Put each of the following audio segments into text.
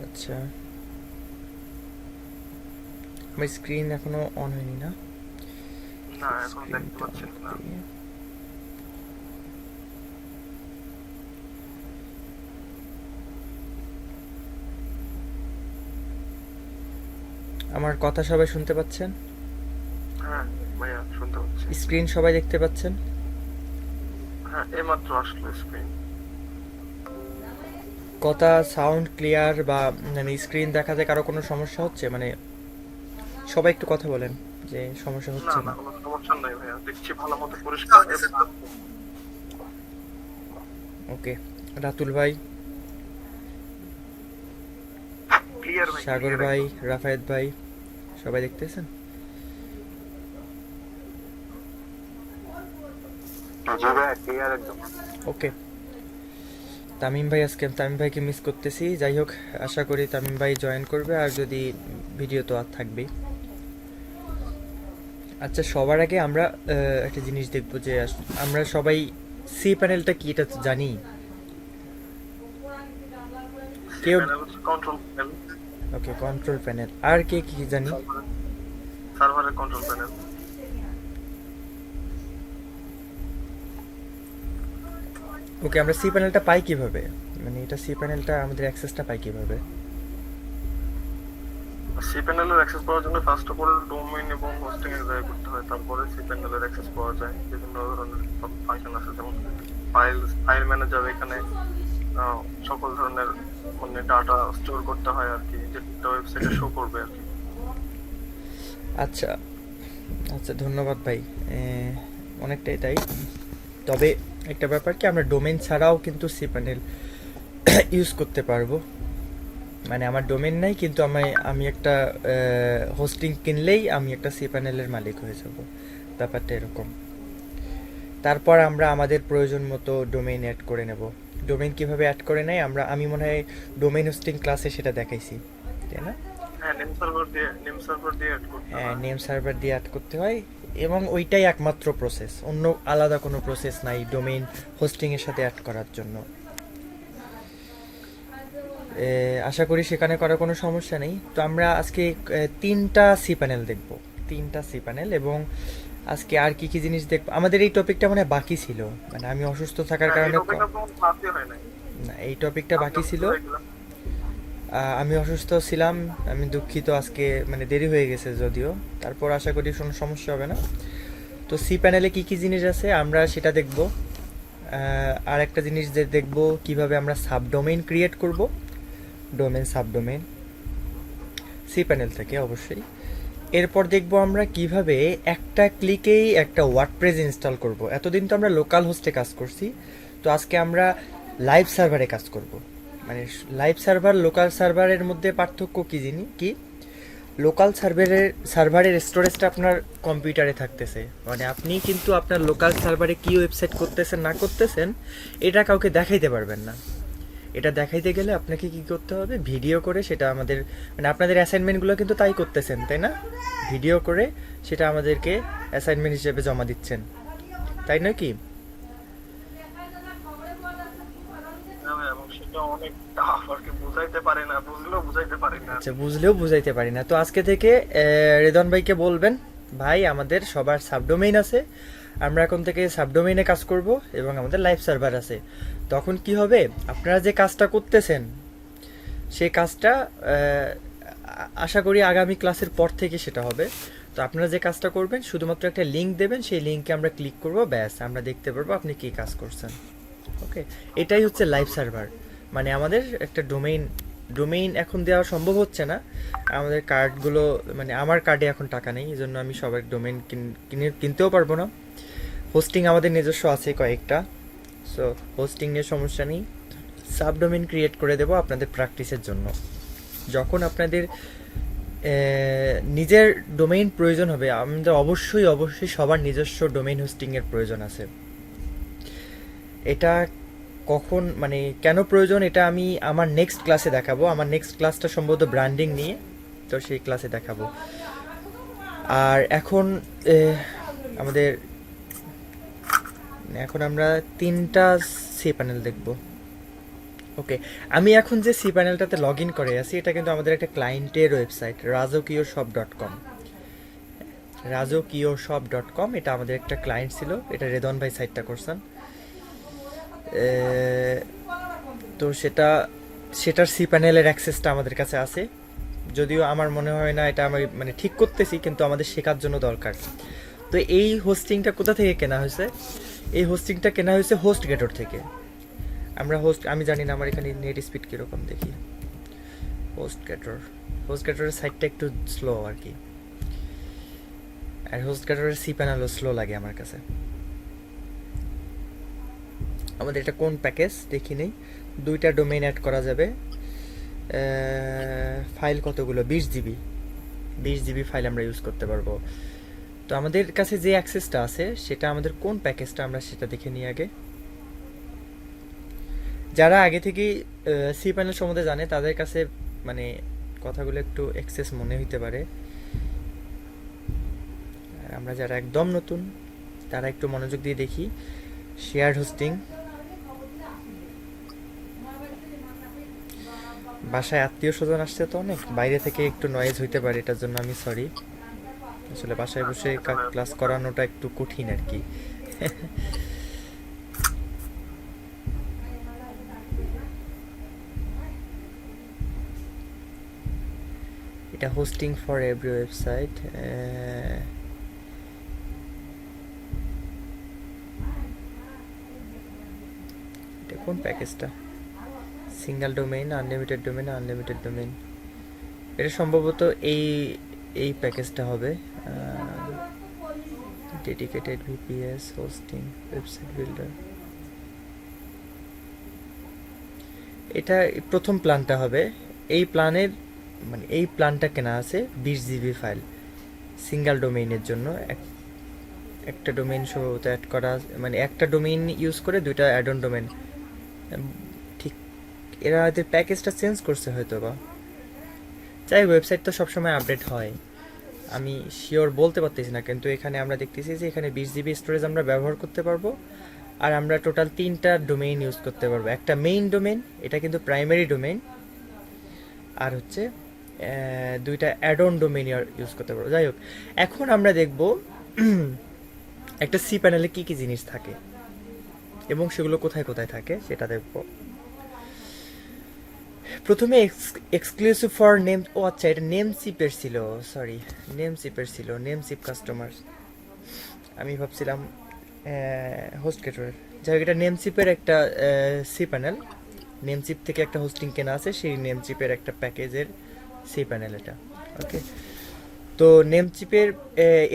আচ্ছা, আমার স্ক্রিন এখনো অন হয়নি না? না, এখন দেখতে স্ক্রিনটা অন পাচ্ছেন না। করি। আমার কথা সবাই শুনতে পাচ্ছেন? হ্যাঁ ভাইয়া, শুনতে পাচ্ছি। স্ক্রিন সবাই দেখতে পাচ্ছেন? হ্যাঁ, এইমাত্র আসলো স্ক্রিন। কথা সাউন্ড ক্লিয়ার বা মানে স্ক্রিন দেখাতে কারো কোনো সমস্যা হচ্ছে? মানে সবাই একটু কথা বলেন যে সমস্যা না হচ্ছে না, না। কোনো সমস্যা নাই ভাইয়া, দেখছি ভালো মতো পরিষ্কার এবং ওকে, রাতুল ভাই, ক্লিয়ার ভাই, সাগর ক্লিয়ার ভাই, একদম। রাফায়েত ভাই, সবাই দেখতেছেন? জি ভাইয়া, ক্লিয়ার একদম। ওকে, তামিম ভাইকে মিস করতেছি। যাই হোক, আশা করি তামিম ভাই জয়েন করবে, আর যদি ভিডিও তো আর থাকবেই। আচ্ছা, সবার আগে আমরা একটা জিনিস দেখবো যে আমরা সবাই সি প্যানেলটা কি এটা তো জানি সি কেউ? প্যানেল হচ্ছে কন্ট্রোল প্যানেল। ওকে, কন্ট্রোল প্যানেল। আর কে কি জানি? সার্ভারের কন্ট্রোল প্যানেল। ওকে, আমরা সি প্যানেলটা পাই কিভাবে? মানে এটা সি প্যানেলটা আমাদের অ্যাক্সেসটা পাই কিভাবে? সি প্যানেলের অ্যাক্সেস পাওয়ার জন্য ফার্স্ট অফ অল ডোমেইন এবং হোস্টিং এর জায়গা করতে হয়, তারপরে সি প্যানেলের অ্যাক্সেস পাওয়া যায়। বিভিন্ন ধরনের ফাংশন আছে, যেমন ফাইল ম্যানেজার, এখানে আহ, সকল ধরনের মানে ডাটা স্টোর করতে হয় আর কি, যেটা ওয়েবসাইটে শো করবে আর কি। আচ্ছা আচ্ছা, ধন্যবাদ ভাই। অনেকটাই তাই। তবে একটা ব্যাপার কি, আমরা ডোমেন ছাড়াও কিন্তু সি প্যানেল ইউজ করতে পারবো। মানে আমার ডোমেন নাই, কিন্তু আমি একটা হোস্টিং কিনলেই আমি একটা সি প্যানেলের মালিক হয়ে যাব, ব্যাপারটা এরকম। তারপর আমরা আমাদের প্রয়োজন মতো ডোমেইন অ্যাড করে নেব। ডোমেইন কিভাবে অ্যাড করে নেয় আমি মনে হয় ডোমেইন হোস্টিং ক্লাসে সেটা দেখাইছি, তাই না? হ্যাঁ, নেম সার্ভার দিয়ে অ্যাড করতে হ্যাঁ, হয়। নেম সার্ভার দিয়ে অ্যাড করতে হয়, এবং ওইটাই একমাত্র প্রসেস, অন্য আলাদা কোনো প্রসেস নাই ডোমেইন হোস্টিংয়ের সাথে অ্যাড করার জন্য। আশা করি সেখানে করার কোনো সমস্যা নেই। তো আমরা আজকে তিনটা সি প্যানেল দেখব, তিনটা সি প্যানেল, এবং আজকে আর কি কি জিনিস দেখব। আমাদের এই টপিকটা মানে বাকি ছিল, মানে আমি অসুস্থ থাকার হ্যাঁ, এই কারণে টপিকটা তো ক্লাসই হয় নাই। না, এই টপিকটা আমি বাকি ছিল। অসুস্থ হয়ে গেলাম। আমি অসুস্থ ছিলাম, আমি দুঃখিত, আজকে মানে দেরি হয়ে গেছে যদিও। তারপর আশা করি কোনো সমস্যা হবে না। তো সি প্যানেলে কি কি জিনিস আছে আমরা সেটা দেখব। আর একটা জিনিস যে দেখব, কিভাবে আমরা সাবডোমেইন ক্রিয়েট করব, ডোমেন সাবডোমেইন, সি প্যানেল থেকে অবশ্যই। এরপর দেখব আমরা কিভাবে একটা ক্লিকেই একটা ওয়ার্ডপ্রেস ইনস্টল করব। এতদিন তো আমরা লোকাল হোস্টে কাজ করছি, তো আজকে আমরা লাইভ সার্ভারে কাজ করব। মানে লাইভ সার্ভার লোকাল সার্ভারের মধ্যে পার্থক্য কি জানি কি? লোকাল সার্ভারের স্টোরেজটা আপনার কম্পিউটারে থাকতেছে, মানে আপনি কিন্তু আপনার লোকাল সার্ভারে কি ওয়েবসাইট করতেছেন না করতেছেন এটা কাউকে দেখাইতে পারবেন না। এটা দেখাইতে গেলে আপনাকে কি করতে হবে, ভিডিও করে সেটা আমাদের, মানে আপনাদের অ্যাসাইনমেন্টগুলো কিন্তু তাই করতেছেন তাই না? ভিডিও করে সেটা আমাদেরকে অ্যাসাইনমেন্ট হিসেবে জমা দিচ্ছেন, তাই নয় কি? হ্যাঁ ভাই, এবং সেটা অনেক টাফ আর কি, বুঝাইতে পারে না, বুঝলেও বুঝাইতে পারি না আর আচ্ছা, কি। বুঝলেও বুঝাইতে পারি না। তো আজকে থেকে রেদন ভাইকে বলবেন, ভাই আমাদের সবার সাবডোমেইন আছে, আমরা এখন থেকে সাবডোমেইনে কাজ করব, এবং আমাদের লাইভ সার্ভার আছে। তখন কি হবে, আপনারা যে কাজটা করতেছেন সেই কাজটা আশা করি আগামী ক্লাসের পর থেকে সেটা হবে। তো আপনারা যে কাজটা করবেন, শুধুমাত্র একটা লিঙ্ক দেবেন, সেই লিঙ্কে আমরা ক্লিক করব, ব্যাস আমরা দেখতে পারবো আপনি কী কাজ করছেন। ওকে, এটাই হচ্ছে লাইভ সার্ভার। মানে আমাদের একটা ডোমেইন এখন দেওয়া সম্ভব হচ্ছে না, আমাদের কার্ডগুলো, মানে আমার কার্ডে এখন টাকা নেই, এই জন্য আমি সবার ডোমেইন কিনতেও পারবো না। হোস্টিং আমাদের নিজস্ব আছে কয়েকটা, সো হোস্টিং নিয়ে সমস্যা নেই। সাবডোমেইন ক্রিয়েট করে দেবো আপনাদের প্র্যাকটিসের জন্য। যখন আপনাদের নিজের ডোমেইন প্রয়োজন হবে, আমাদের অবশ্যই অবশ্যই সবার নিজস্ব ডোমেইন হোস্টিংয়ের প্রয়োজন আছে। এটা কখন, মানে কেন প্রয়োজন, এটা আমি আমার নেক্সট ক্লাসে দেখাবো। আমার নেক্সট ক্লাসটা সম্ভবত ব্র্যান্ডিং নিয়ে, তো সেই ক্লাসে দেখাবো। আর এখন আমাদের, এখন আমরা তিনটা সি প্যানেল দেখব। ওকে, আমি এখন যে সি প্যানেলটাতে লগ ইন করে আছি এটা কিন্তু আমাদের একটা ক্লায়েন্টের ওয়েবসাইট rajokiyoshop.com। rajokiyoshop.com এটা আমাদের একটা ক্লায়েন্ট ছিল, এটা রেদন ভাই সাইটটা করছেন। তো সেটার সি প্যানেলের অ্যাক্সেসটা আমাদের কাছে আছে, যদিও আমার মনে হয় না এটা আমি মানে ঠিক করতেছি, কিন্তু আমাদের শেখার জন্য দরকার। তো এই হোস্টিংটা কোথা থেকে কেনা হয়েছে? এই হোস্টিংটা কেনা হয়েছে হোস্টগেটর থেকে। আমি জানি না আমার এখানে নেট স্পিড কীরকম, দেখি। হোস্টগেটরের সাইটটা একটু স্লো আর কি, আর হোস্টগেটরের সি প্যানেলও স্লো লাগে আমার কাছে। আমাদের এটা কোন প্যাকেজ দেখি নেই, 2টা ডোমেইন অ্যাড করা যাবে। ফাইল কতগুলো? 20 জিবি ফাইল আমরা ইউজ করতে পারবো। তো আমাদের কাছে যে অ্যাক্সেসটা আছে সেটা আমাদের কোন প্যাকেজটা, আমরা সেটা দেখে নিই আগে। যারা আগে থেকেই সি প্যানেল সম্বন্ধে জানে তাদের কাছে মানে কথাগুলো একটু এক্সেস মনে হইতে পারে, আর আমরা যারা একদম নতুন তারা একটু মনোযোগ দিয়ে দেখি। শেয়ার্ড হোস্টিং, বাসায় আত্মীয় স্বজন আসছে তো অনেক, বাইরে থেকে একটু নয়েজ হইতে পারে, এটার জন্য আমি সরি। আসলে বাসায় বসে ক্লাস করানোটা একটু কঠিন আর কি। এটা হোস্টিং ফর এভরি ওয়েবসাইট। এটা কোন প্যাকেজটা? Single domain, unlimited domain. এটা সম্ভবত এই প্যাকেজটা হবে, dedicated VPS hosting website builder. এটা প্রথম প্ল্যানটা হবে। এই প্ল্যানটা কেনা আছে 20 জিবি ফাইল সিঙ্গেল ডোমেইনের জন্য। একটা ডোমেইন সম্ভবত অ্যাড করা, মানে একটা ডোমেইন ইউজ করে 2টা অ্যাড অন ডোমেইন। ঠিক, এরা এদের প্যাকেজটা চেঞ্জ করছে হয়তো বা। চাই ওয়েবসাইট তো সবসময় আপডেট হয়, আমি শিওর বলতে পারতেছি না, কিন্তু এখানে আমরা দেখতেছি যে এখানে 20 জিবি স্টোরেজ আমরা ব্যবহার করতে পারবো, আর আমরা টোটাল 3টা ডোমেইন ইউজ করতে পারবো। একটা মেইন ডোমেইন, এটা কিন্তু প্রাইমারি ডোমেইন, আর হচ্ছে 2টা অ্যাড অন ডোমেইন ইউজ করতে পারবো। যাই হোক, এখন আমরা দেখব একটা সি প্যানেলে কী কী জিনিস থাকে এবং সেগুলো কোথায় কোথায় থাকে সেটা দেখব। প্রথমে এক্সক্লুসিভ ফর নেম, ও আচ্ছা এটা নেমসিপের ছিল, নেমসিপ কাস্টমার। আমি ভাবছিলাম হোস্টগেটরের। যাই হোক, এটা নেমসিপের একটা সি প্যানেল, নেমসিপ থেকে একটা হোস্টিং কেনা আছে, সেই নেমসিপের একটা প্যাকেজের সি প্যানেল এটা। ওকে, তো নেমসিপের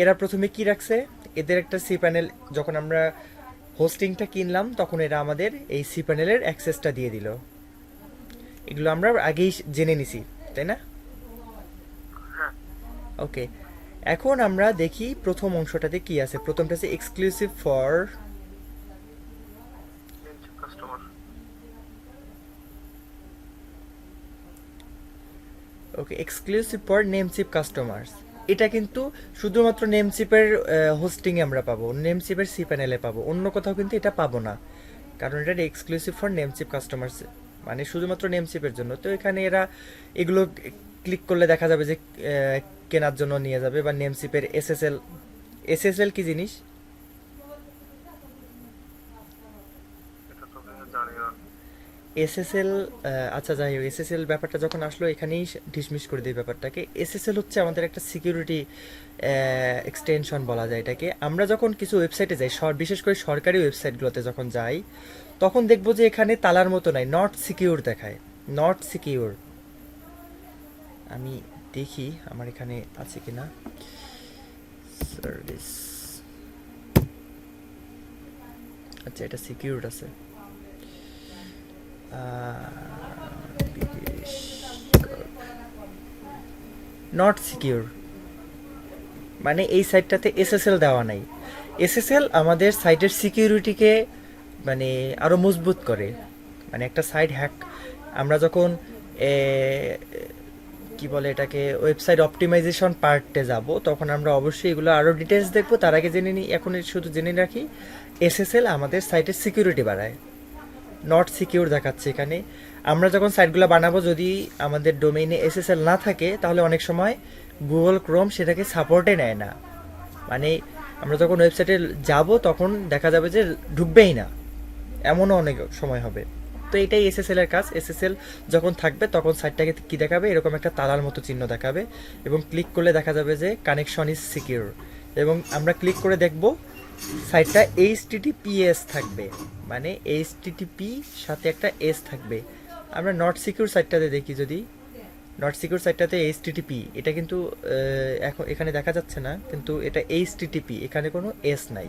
এরা প্রথমে কি রাখছে, এদের একটা সি প্যানেল, যখন আমরা হোস্টিংটা কিনলাম তখন এরা আমাদের এই সি প্যানেলের অ্যাক্সেসটা দিয়ে দিল। এগুলো আমরা আগেই জেনে নিছি, তাই না? ওকে, এখন আমরা দেখি প্রথম অংশটাতে কি আছে। প্রথমটা আছে exclusive for customer. Okay, exclusive for Namecheap customers. এটা কিন্তু শুধুমাত্র নেমসিপের হোস্টিংয়ে আমরা পাবো, নেমসিপের সি প্যানেলে পাবো, অন্য কোথাও কিন্তু এটা পাবো না, কারণ এটা এক্সক্লুসিভ ফর নেমসিপ কাস্টমার্স, মানে শুধুমাত্র নেমসিপের জন্য। তো এখানে এরা এগুলো ক্লিক করলে দেখা যাবে যে কেনার জন্য নিয়ে যাবে, বা নেমসিপের এসএসএল কি জিনিস? এটা তো আমি জানি না। এসএসএল, আচ্ছা যাই হোক, এসএসএল ব্যাপারটা যখন আসলো এখানেই ডিসমিস করে দিই ব্যাপারটাকে। এসএসএল হচ্ছে আমাদের একটা সিকিউরিটি এক্সটেনশন বলা যায় এটাকে। আমরা যখন কিছু ওয়েবসাইটে যাই, বিশেষ করে সরকারি ওয়েবসাইটগুলোতে যখন যাই, তখন দেখবো যে এখানে তালার মতো নাই, নট সিকিউর দেখায়, নট সিকিউর। আমি দেখি আমার এখানে আছে কিনা সার্ভিস। আচ্ছা, এটা সিকিউর আছে। নট সিকিউর মানে এই সাইটটাতে এসএসএল দেওয়া নাই। এসএসএল আমাদের সাইটের সিকিউরিটিকে মানে আরও মজবুত করে। মানে একটা সাইট হ্যাক, আমরা যখন কি বলে এটাকে, ওয়েবসাইট অপটিমাইজেশন পার্টে যাব, তখন আমরা অবশ্যই এগুলো আরও ডিটেলস দেখবো। তার আগে জেনে নিই, এখন শুধু জেনে রাখি এসএসএল আমাদের সাইটের সিকিউরিটি বাড়ায়। নট সিকিউর দেখাচ্ছে এখানে। আমরা যখন সাইটগুলো বানাবো যদি আমাদের ডোমেইনে এসএসএল না থাকে তাহলে অনেক সময় গুগল ক্রোম সেটাকে সাপোর্টে নেয় না, মানে আমরা যখন ওয়েবসাইটে যাব তখন দেখা যাবে যে ঢুকবেই না, এমনও অনেক সময় হবে। তো এটাই এসএসএল এর কাজ। এসএসএল যখন থাকবে তখন সাইটটাকে কি দেখাবে, এরকম একটা তালার মতো চিহ্ন দেখাবে এবং ক্লিক করলে দেখা যাবে যে কানেকশন ইজ সিকিউর, এবং আমরা ক্লিক করে দেখব সাইটটা HTTPS থাকবে, মানে HTTP সাথে একটা এস থাকবে। আমরা নট সিকিউর সাইটটাতে দেখি, যদি নট সিকিউর সাইটটাতে HTTP, এটা কিন্তু এখন এখানে দেখা যাচ্ছে না, কিন্তু এটা HTTP, এখানে কোনো এস নাই।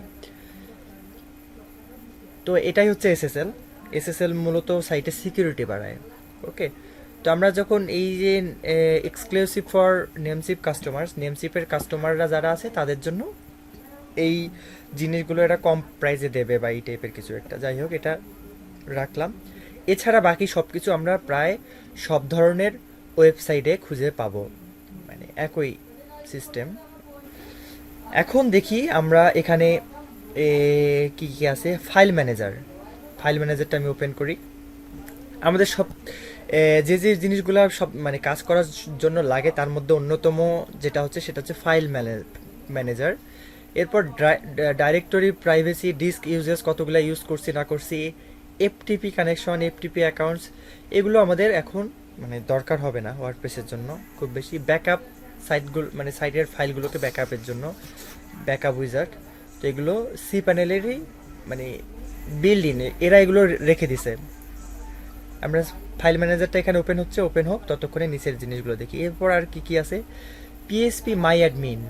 তো এটাই হচ্ছে এসএসএল। এসএসএল মূলত সাইটের সিকিউরিটি বাড়ায়। ওকে, তো আমরা যখন এই যে এক্সক্লুসিভ ফর নেমসিপ কাস্টমার্স, নেমসিপের কাস্টমাররা যারা আছে তাদের জন্য এই জিনিসগুলো এটা কম প্রাইসে দেবে বা এই টাইপের কিছু একটা, যাই হোক এটা রাখলাম। এছাড়া বাকি সব কিছু আমরা প্রায় সব ধরনের ওয়েবসাইটে খুঁজে পাবো, মানে একই সিস্টেম। এখন দেখি আমরা এখানে কি কি আছে। ফাইল ম্যানেজার, ফাইল ম্যানেজারটা আমি ওপেন করি। আমাদের সব যে যে জিনিসগুলো সব মানে কাজ করার জন্য লাগে তার মধ্যে অন্যতম যেটা হচ্ছে সেটা হচ্ছে ফাইল ম্যানেজার। এরপর ডাইরেক্টরি প্রাইভেসি, ডিস্ক ইউজেস কতগুলো ইউজ করছি না করছি, এফটিপি কানেকশন, এফটিপি অ্যাকাউন্টস, এগুলো আমাদের এখন মানে দরকার হবে না ওয়ার্ডপ্রেসের জন্য খুব বেশি। ব্যাকআপ সাইটগুলো মানে সাইটের ফাইলগুলোকে ব্যাকআপের জন্য ব্যাকআপ উইজার্ড, তো এগুলো সি প্যানেলেরই মানে বিল্ড ইন, এরা এগুলো রেখে দিছে। আমরা ফাইল ম্যানেজারটা এখানে ওপেন হচ্ছে, ওপেন হোক, ততক্ষণে নিচের জিনিসগুলো দেখি। এরপর আর কি কি আছে, পিএসপি মাই অ্যাডমিন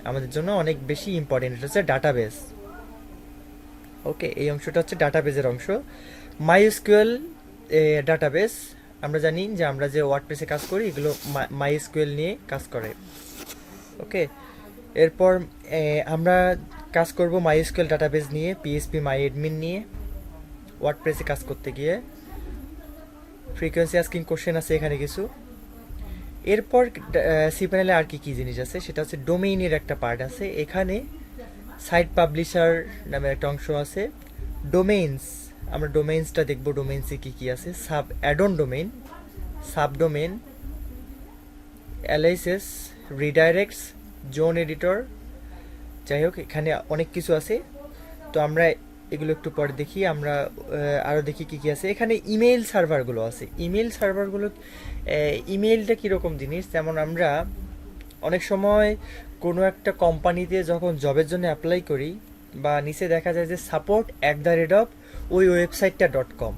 আমাদের জন্য অনেক বেশি ইম্পর্টেন্ট, এটা হচ্ছে ডাটাবেস। ওকে, এই অংশটা হচ্ছে ডাটাবেসের অংশ। মাইএসকিউএল ডাটাবেস, আমরা জানি যে আমরা যে ওয়ার্ডপ্রেসে কাজ করি এগুলো মাইএসকিউএল নিয়ে কাজ করে। ওকে, এরপর আমরা কাজ করব মাইএসকিউএল ডাটাবেস নিয়ে, পিএসপি মাই অ্যাডমিন নিয়ে ওয়ার্ডপ্রেসে কাজ করতে গিয়ে। ফ্রিকোয়েন্সি আস্কিং কোশ্চেন আছে এখানে কিছু। এরপর সি প্যানেলে আর কি কি জিনিস আছে সেটা হচ্ছে ডোমেইনের একটা পার্ট আছে এখানে। সাইট পাবলিশার নামের একটা অংশ আছে। ডোমেইনস, আমরা ডোমেইনসটা দেখব, ডোমেইনসে কি কি আছে। Sub addon domain, subdomain, aliases, redirects, zone editor, যাই হোক এখানে অনেক কিছু আছে। তো আমরা এগুলো একটু পরে দেখি। আমরা আরও দেখি কী কী আছে এখানে। ইমেইল সার্ভারগুলো আছে। ইমেইল সার্ভারগুলো, ইমেইলটা কীরকম জিনিস, যেমন আমরা অনেক সময় কোনো একটা কোম্পানিতে যখন জবের জন্য অ্যাপ্লাই করি বা নিচে দেখা যায় যে support@, ওই ওয়েবসাইটটা .com,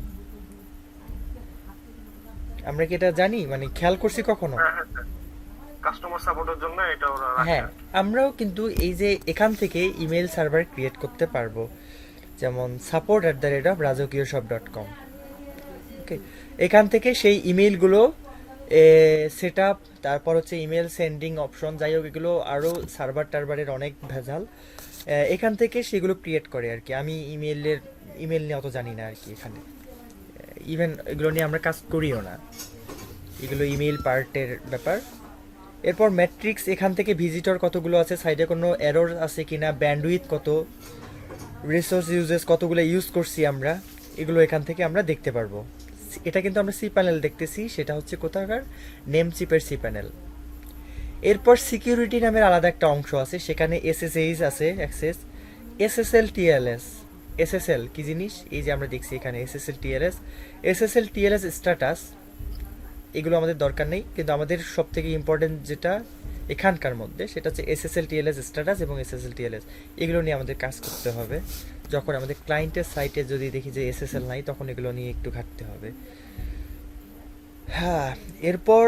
আমরা কি এটা জানি, মানে খেয়াল করছি কখনো? কাস্টমার সাপোর্টের জন্য এটা ওরা রাখে। হ্যাঁ, আমরাও কিন্তু এই যে এখান থেকে ইমেল সার্ভার ক্রিয়েট করতে পারবো, যেমন support@rajokiyosop.com। ওকে, এখান থেকে সেই ইমেইলগুলো সেট আপ, তারপর হচ্ছে ইমেল সেন্ডিং অপশন, যাই হোক এগুলো আরও সার্ভার টার্ভারের অনেক ভেজাল, এখান থেকে সেগুলো ক্রিয়েট করে আর কি। আমি ইমেল নিয়ে অত জানি না আর কি, এখানে ইভেন এগুলো নিয়ে আমরা কাজ করিও না, এগুলো ইমেইল পার্টের ব্যাপার। এরপর ম্যাট্রিক্স, এখান থেকে ভিজিটর কতগুলো আছে, সাইডে কোনো এরর আছে কিনা, ব্যান্ডউইথ কত, রিসোর্স ইউজেস কতগুলো ইউজ করছি আমরা, এগুলো এখান থেকে আমরা দেখতে পারবো। এটা কিন্তু আমরা সি প্যানেল দেখতেছি, সেটা হচ্ছে কোথাকার, নেমচিপের সি প্যানেল। এরপর সিকিউরিটি নামের আলাদা একটা অংশ আছে, সেখানে এসএসএইচ আছে, অ্যাক্সেস, এসএসএল, টিএলএস। এসএসএল কি জিনিস, এই যে আমরা দেখছি এখানে SSL TLS, SSL TLS status, এগুলো আমাদের দরকার নেই, কিন্তু আমাদের সব থেকে ইম্পর্টেন্ট যেটা এখানকার মধ্যে সেটা হচ্ছে এসএসএল টিএলএস স্ট্যাটাস এবং এসএসএল টিএলএস, এগুলো নিয়ে আমাদের কাজ করতে হবে। যখন আমাদের ক্লায়েন্টের সাইটে যদি দেখি যে এসএসএল নাই তখন এগুলো নিয়ে একটু ঘাটতে হবে। হ্যাঁ, এরপর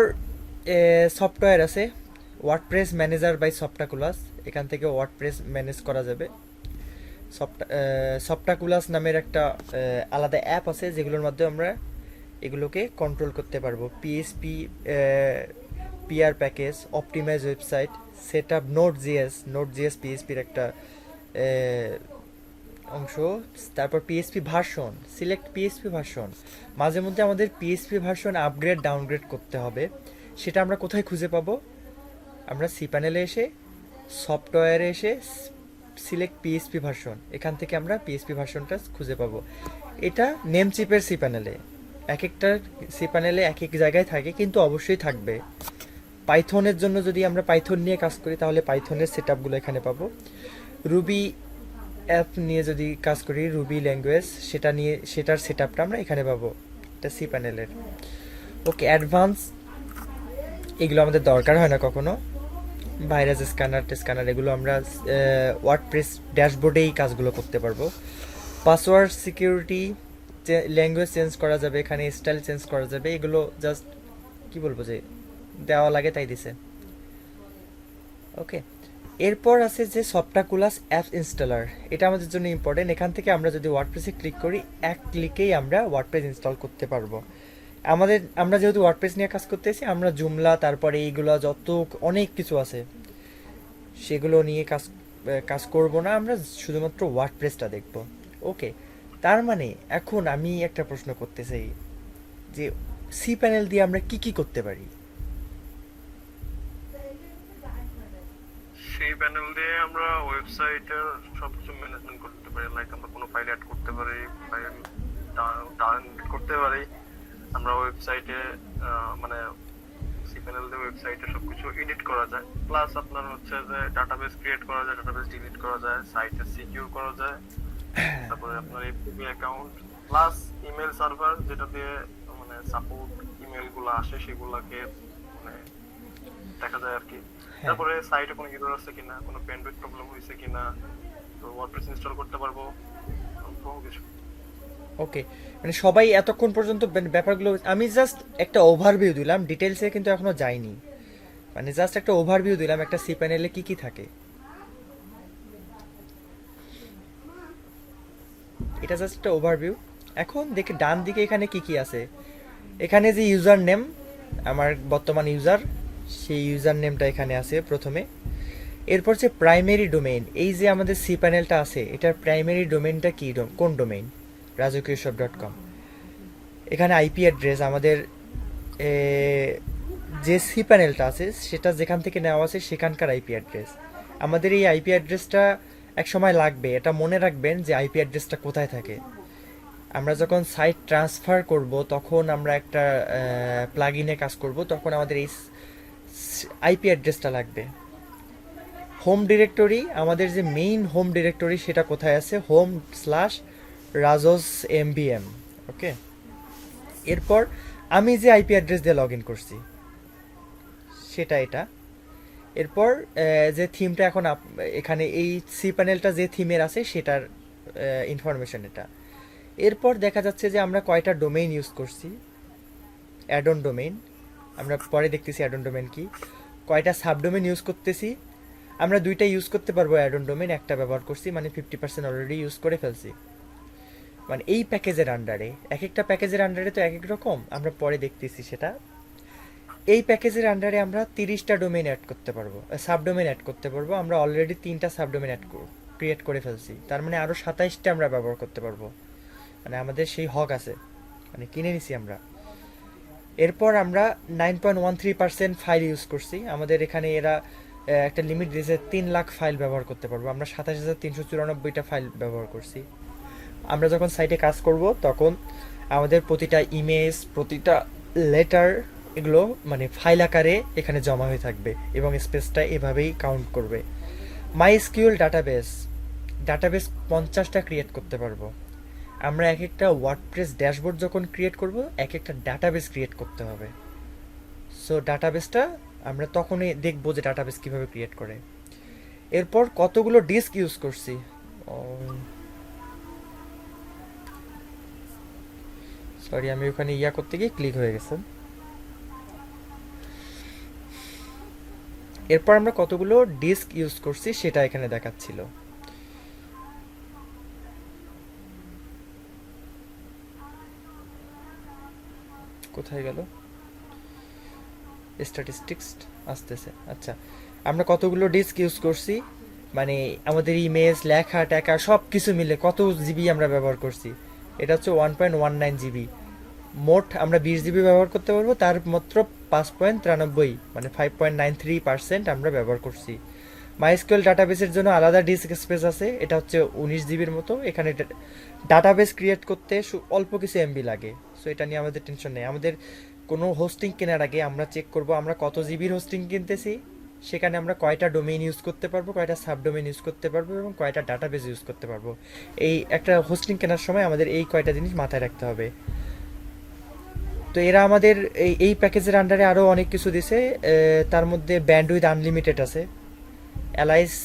সফটওয়্যার আছে, ওয়ার্ডপ্রেস ম্যানেজার বাই সফটাকুলাস, এখান থেকে ওয়ার্ডপ্রেস ম্যানেজ করা যাবে। সফটাকুলাস নামের একটা আলাদা অ্যাপ আছে যেগুলোর মাধ্যমে আমরা এগুলোকে কন্ট্রোল করতে পারবো। PSP, PR package, optimize website, set up, note জিএস পিএসপির একটা অংশ। তারপর PSP version, select PSP version, মাঝে মধ্যে আমাদের পিএসপি ভার্সন আপগ্রেড ডাউনগ্রেড করতে হবে, সেটা আমরা কোথায় খুঁজে পাবো? আমরা সি প্যানেলে এসে, সফটওয়্যারে এসে সিলেক্ট পিএসপি ভার্সন, এখান থেকে আমরা পিএসপি ভার্সনটা খুঁজে পাবো। এটা নেমচিপের সি প্যানেলে, এক একটা সি প্যানেলে এক এক জায়গায় থাকে, কিন্তু অবশ্যই থাকবে। পাইথনের জন্য যদি আমরা পাইথন নিয়ে কাজ করি তাহলে পাইথনের সেট আপগুলো এখানে পাবো। রুবি অ্যাপ নিয়ে যদি কাজ করি, রুবি ল্যাঙ্গুয়েজ, সেটা নিয়ে সেটার সেট আপটা আমরা এখানে পাবো, এটা সি প্যানেলের। ওকে, অ্যাডভান্স এগুলো আমাদের দরকার হয় না কখনো। ভাইরাস স্ক্যানার স্ক্যানার এগুলো আমরা ওয়ার্ডপ্রেস ড্যাশবোর্ডেই কাজগুলো করতে পারবো। পাসওয়ার্ড সিকিউরিটি, ল্যাঙ্গুয়েজ চেঞ্জ করা যাবে, এখানে স্টাইল চেঞ্জ করা যাবে, এগুলো জাস্ট কি বলবো যে দেওয়া লাগে তাই দিছে। ওকে, এরপর আছে যে সফটাকুলাস অ্যাপ ইনস্টলার, এটা আমাদের জন্য ইম্পর্টেন্ট। এখান থেকে আমরা যদি ওয়ার্ডপ্রেসে ক্লিক করি, এক ক্লিকেই আমরা ওয়ার্ডপ্রেস ইনস্টল করতে পারবো। আমরা যেহেতু ওয়ার্ডপ্রেস নিয়ে কাজ করতেছি, আমরা জুমলা তারপরে এইগুলো যত অনেক কিছু আছে সেগুলো নিয়ে কাজ করব না, আমরা শুধুমাত্র ওয়ার্ডপ্রেসটা দেখব। ওকে, তার মানে এখন আমি একটা প্রশ্ন করতে চাই যে সি প্যানেল দিয়ে আমরা কি কি করতে পারি? সেই প্যানেল দিয়ে আমরা ওয়েবসাইটের সবকিছু ম্যানেজমেন্ট করতে পারি। লাইক আমরা কোনো ফাইল অ্যাড করতে পারি, ফাইল ডাউনলোড করতে পারি। আমরা ওয়েবসাইটে মানে সি প্যানেল দিয়ে ওয়েবসাইটে সবকিছু এডিট করা যায়। প্লাস আপনার হচ্ছে যে ডাটাবেস ক্রিয়েট করা যায়, ডাটাবেস ডিলিট করা যায়, সাইটে সিকিউর করা যায়। তারপরে আপনার app account plus email server, যেটা দিয়ে মানে সাপোর্ট ইমেল গুলো আসে সেগুলাকে মানে দেখা যায় আর কি। তারপরে সাইটে কোনো এরর আছে কিনা, কোনো ব্যান্ডউইথ প্রবলেম হয়েছে কিনা, তো ওয়ার্ডপ্রেস ইনস্টল করতে পারবো, বহু কিছু। ওকে, মানে সবাই এতক্ষণ পর্যন্ত ব্যাপারগুলো আমি জাস্ট একটা ওভারভিউ দিলাম, ডিটেলসে কিন্তু এখনো যাইনি, মানে জাস্ট একটা ওভারভিউ দিলাম একটা সি প্যানেলে কি কি থাকে। এটা জাস্ট একটা ওভারভিউ। এখন দেখে ডান দিকে এখানে কি কি আছে। এখানে যে ইউজার নেম, আমার বর্তমান ইউজার, সেই ইউজার নেমটা এখানে আছে প্রথমে। এরপর যে প্রাইমারি ডোমেইন, এই যে আমাদের সি প্যানেলটা আছে এটার প্রাইমারি ডোমেইনটা কি, কোন ডোমেইন, rajukrishop.com। এখানে আইপি অ্যাড্রেস, আমাদের যে সি প্যানেলটা আছে সেটা যেখান থেকে নেওয়া আছে সেখানকার আইপি অ্যাড্রেস। আমাদের এই আইপি অ্যাড্রেসটা এক সময় লাগবে, এটা মনে রাখবেন যে আইপি অ্যাড্রেসটা কোথায় থাকে। আমরা যখন সাইট ট্রান্সফার করব তখন আমরা একটা প্লাগইনে কাজ করব, তখন আমাদের এই আইপি অ্যাড্রেসটা লাগবে। হোম ডিরেক্টরি, আমাদের যে মেইন হোম ডিরেক্টরি সেটা কোথায় আছে, home/rajos.mbm। ওকে, এরপর আমি যে আইপি অ্যাড্রেস দিয়ে লগ ইন করছি সেটা এটা। এরপর যে থিমটা এখন এখানে এই সি প্যানেলটা যে থিমের আছে সেটার ইনফরমেশন এটা। এরপর দেখা যাচ্ছে যে আমরা কয়টা ডোমেইন ইউজ করছি, অ্যাড অন ডোমেইন, আমরা পরে দেখতেছি অ্যাড অন ডোমেইন কি, কয়টা সাবডোমেইন ইউজ করতেছি। আমরা দুইটা ইউজ করতে পারবো অ্যাড অন ডোমেইন, একটা ব্যবহার করছি, মানে 50% অলরেডি ইউজ করে ফেলছি। মানে এই প্যাকেজের আন্ডারে, এক একটা প্যাকেজের আন্ডারে তো এক এক রকম, আমরা পরে দেখতেছি সেটা। এই প্যাকেজের আন্ডারে আমরা 30টা ডোমেইন অ্যাড করতে পারবো, সাবডোমেইন অ্যাড করতে পারবো। আমরা অলরেডি 3টা সাবডোমেইন ক্রিয়েট করে ফেলছি, তার মানে আরও 27টা আমরা ব্যবহার করতে পারবো, মানে আমাদের সেই হক আছে, মানে কিনে নিছি আমরা। এরপর আমরা 9.13% ফাইল ইউজ করছি। আমাদের এখানে এরা একটা লিমিট দিয়েছে 3 লাখ ফাইল ব্যবহার করতে পারবো, আমরা 27,394টা ফাইল ব্যবহার করছি। আমরা যখন সাইটে কাজ করব তখন আমাদের প্রতিটা ইমেজ, প্রতিটা লেটার, এগুলো মানে ফাইল আকারে এখানে জমা হয়ে থাকবে এবং স্পেসটা এভাবেই কাউন্ট করবে। মাইএসকিউএল ডাটাবেস 50টা ক্রিয়েট করতে পারবো। আমরা এক একটা ওয়ার্ডপ্রেস ড্যাশবোর্ড যখন ক্রিয়েট করব এক একটা ডাটাবেস ক্রিয়েট করতে হবে। সো ডাটাবেসটা আমরা তখনই দেখবো যে ডাটাবেস কিভাবে ক্রিয়েট করে। এরপর কতগুলো ডিস্ক ইউজ করছি, সরি আমি ওখানে ইয়া করতে গিয়ে ক্লিক হয়ে গেছে। এরপর আমরা কতগুলো ডিস্ক ইউজ করছি সেটা এখানে দেখাচ্ছিল। কোথায় গেল স্ট্যাটিস্টিক্স, আসতেছে। আচ্ছা, আমরা কতগুলো ডিস্ক ইউজ করছি, মানে আমাদের ইমেজ, লেখা টেখা সব কিছু মিলে কত জিবি আমরা ব্যবহার করছি, এটা হচ্ছে 1.19 জিবি। মোট আমরা 20 জিবি ব্যবহার করতে পারবো, তার মাত্র 5.93 মানে 5.93% আমরা ব্যবহার করছি। মাইএসকিউএল ডাটাবেসের জন্য আলাদা ডিস্ক স্পেস আছে, এটা হচ্ছে 19 জিবির মতো। এখানে ডাটাবেস ক্রিয়েট করতে অল্প কিছু এমবি লাগে, সো এটা নিয়ে আমাদের টেনশন নেই। আমাদের কোনো হোস্টিং কেনার আগে আমরা চেক করব আমরা কত জিবির হোস্টিং কিনতেছি, সেখানে আমরা কয়টা ডোমেইন ইউজ করতে পারবো, কয়টা সাব ডোমেইন ইউজ করতে পারবো এবং কয়টা ডাটাবেস ইউজ করতে পারবো। এই একটা হোস্টিং কেনার সময় আমাদের এই কয়টা জিনিস মাথায় রাখতে হবে। তো এরা আমাদের এই প্যাকেজের আন্ডারে আরও অনেক কিছু দিছে, তার মধ্যে ব্যান্ডউইথ আনলিমিটেড আছে, অ্যালাইস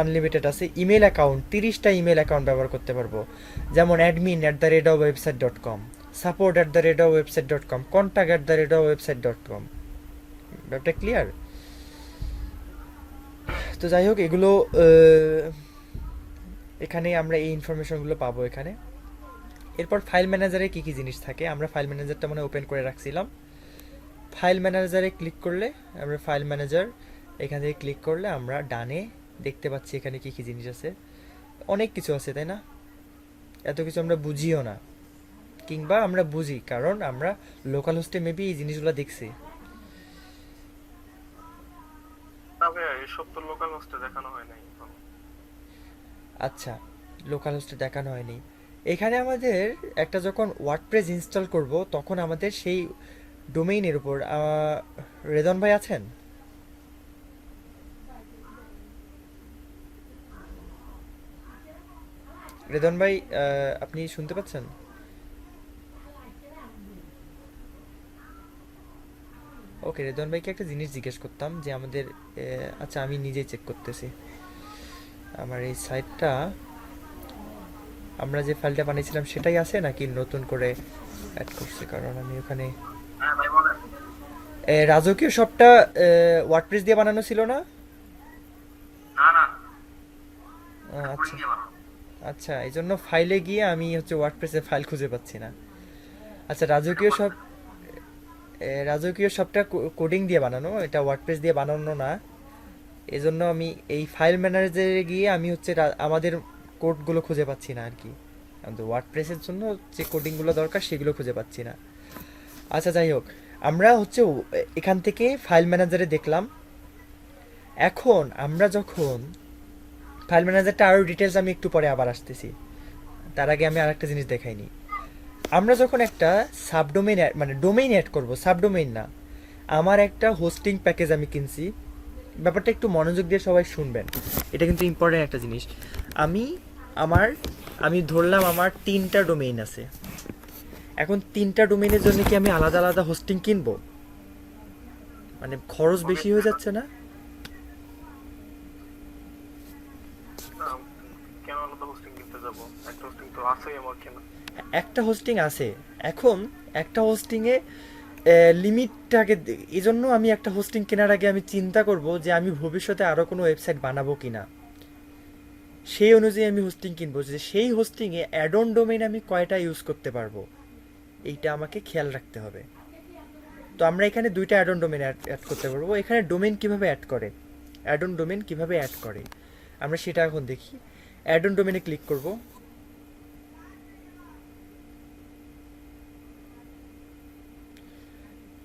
আনলিমিটেড আছে, ইমেল অ্যাকাউন্ট 30টা ইমেল অ্যাকাউন্ট ব্যবহার করতে পারবো, যেমন admin@website.com, support@website.com, contact@website.com। ব্যাপারটা ক্লিয়ার? তো যাই হোক, এগুলো এখানে আমরা এই ইনফরমেশনগুলো পাবো এখানে। এরপর ফাইল ম্যানেজারে কী কী জিনিস থাকে, আমরা ফাইল ম্যানেজারটা মানে ওপেন করে রাখছিলাম। ফাইল ম্যানেজারে ক্লিক করলে আমরা ফাইল ম্যানেজার এখান থেকে ক্লিক করলে আমরা ডানে দেখতে পাচ্ছি এখানে কী কী জিনিস আছে। অনেক কিছু আছে, তাই না? এত কিছু আমরা বুঝিও না, কিংবা আমরা বুঝি কারণ আমরা লোকাল হোস্টে মেবি এই জিনিসগুলো দেখছি। তবে এসব তো লোকাল হোস্টে দেখানো হয় নাই এখন। আচ্ছা, লোকাল হোস্টে দেখানো হয়নি। এখানে আমাদের একটা যখন ওয়ার্ডপ্রেস ইনস্টল করব তখন আমাদের সেই ডোমেইনের উপর রেদন ভাই আছেন? রেদন ভাই, আপনি শুনতে পাচ্ছেন? ওকে, রেদন ভাইকে একটা জিনিস জিজ্ঞেস করতাম যে আমাদের আচ্ছা আমি নিজেই চেক করতেছি আমার এই সাইটটা, আমরা যে ফাইলটা বানিয়েছিলাম সেটাই আছে নাকি নতুন করে অ্যাড করছি, কারণ আমি ওখানে হ্যাঁ ভাই বলেন। রাজকীয় সবটা ওয়ার্ডপ্রেস দিয়ে বানানো ছিল না? না না, আচ্ছা আচ্ছা, এই জন্য ফাইলে গিয়ে আমি হচ্ছে ওয়ার্ডপ্রেসে ফাইল খুঁজে পাচ্ছি না। আচ্ছা, রাজকীয় সবটা কোডিং দিয়ে বানানো, এটা ওয়ার্ডপ্রেস দিয়ে বানানো না। এজন্য আমি এই ফাইল ম্যানেজারে গিয়ে আমি হচ্ছে আমাদের কোডগুলো খুঁজে পাচ্ছি না আর কি, আমাদের ওয়ার্ডপ্রেসের জন্য যে কোডিংগুলো দরকার সেগুলো খুঁজে পাচ্ছি না। আচ্ছা যাই হোক, আমরা হচ্ছে এখান থেকে ফাইল ম্যানেজারে দেখলাম। এখন আমরা যখন ফাইল ম্যানেজারটা আরও ডিটেলস আমি একটু পরে আবার আসতেছি, তার আগে আমি আরেকটা জিনিস দেখাইনি। আমরা যখন একটা সাবডোমেইন মানে ডোমেইন অ্যাড করব, সাবডোমেইন না, আমার একটা হোস্টিং প্যাকেজ আমি কিনছি। ব্যাপারটা একটু মনোযোগ দিয়ে সবাই শুনবেন, এটা কিন্তু ইম্পর্টেন্ট একটা জিনিস। আমি ধরলাম আমার 3টা ডোমেইন আছে। এখন 3টা ডোমেইনের জন্য কি আমি আলাদা আলাদা হোস্টিং কিনবো? মানে খরচ বেশি হয়ে যাচ্ছে না? কেন আলাদা হোস্টিং কিনতে যাবো? একটা হোস্টিং তো আছেই আমার কেনা। একটা হোস্টিং আছে। এখন একটা হোস্টিংয়ে লিমিটটাকে, এই জন্য আমি একটা হোস্টিং কেনার আগে আমি চিন্তা করব যে আমি ভবিষ্যতে আরও কোনো ওয়েবসাইট বানাবো কিনা, সেই অনুযায়ী আমি হোস্টিং কিনবো, যে সেই হোস্টিংয়ে অ্যাড অন ডোমেইন আমি কয়টা ইউজ করতে পারবো, এইটা আমাকে খেয়াল রাখতে হবে। তো আমরা এখানে 2টা অ্যাড অন ডোমেইন অ্যাড করতে পারবো। এখানে ডোমেইন কীভাবে অ্যাড করে, অ্যাড অন ডোমেইন কীভাবে অ্যাড করে আমরা সেটা এখন দেখি। অ্যাড অন ডোমেইনে ক্লিক করব।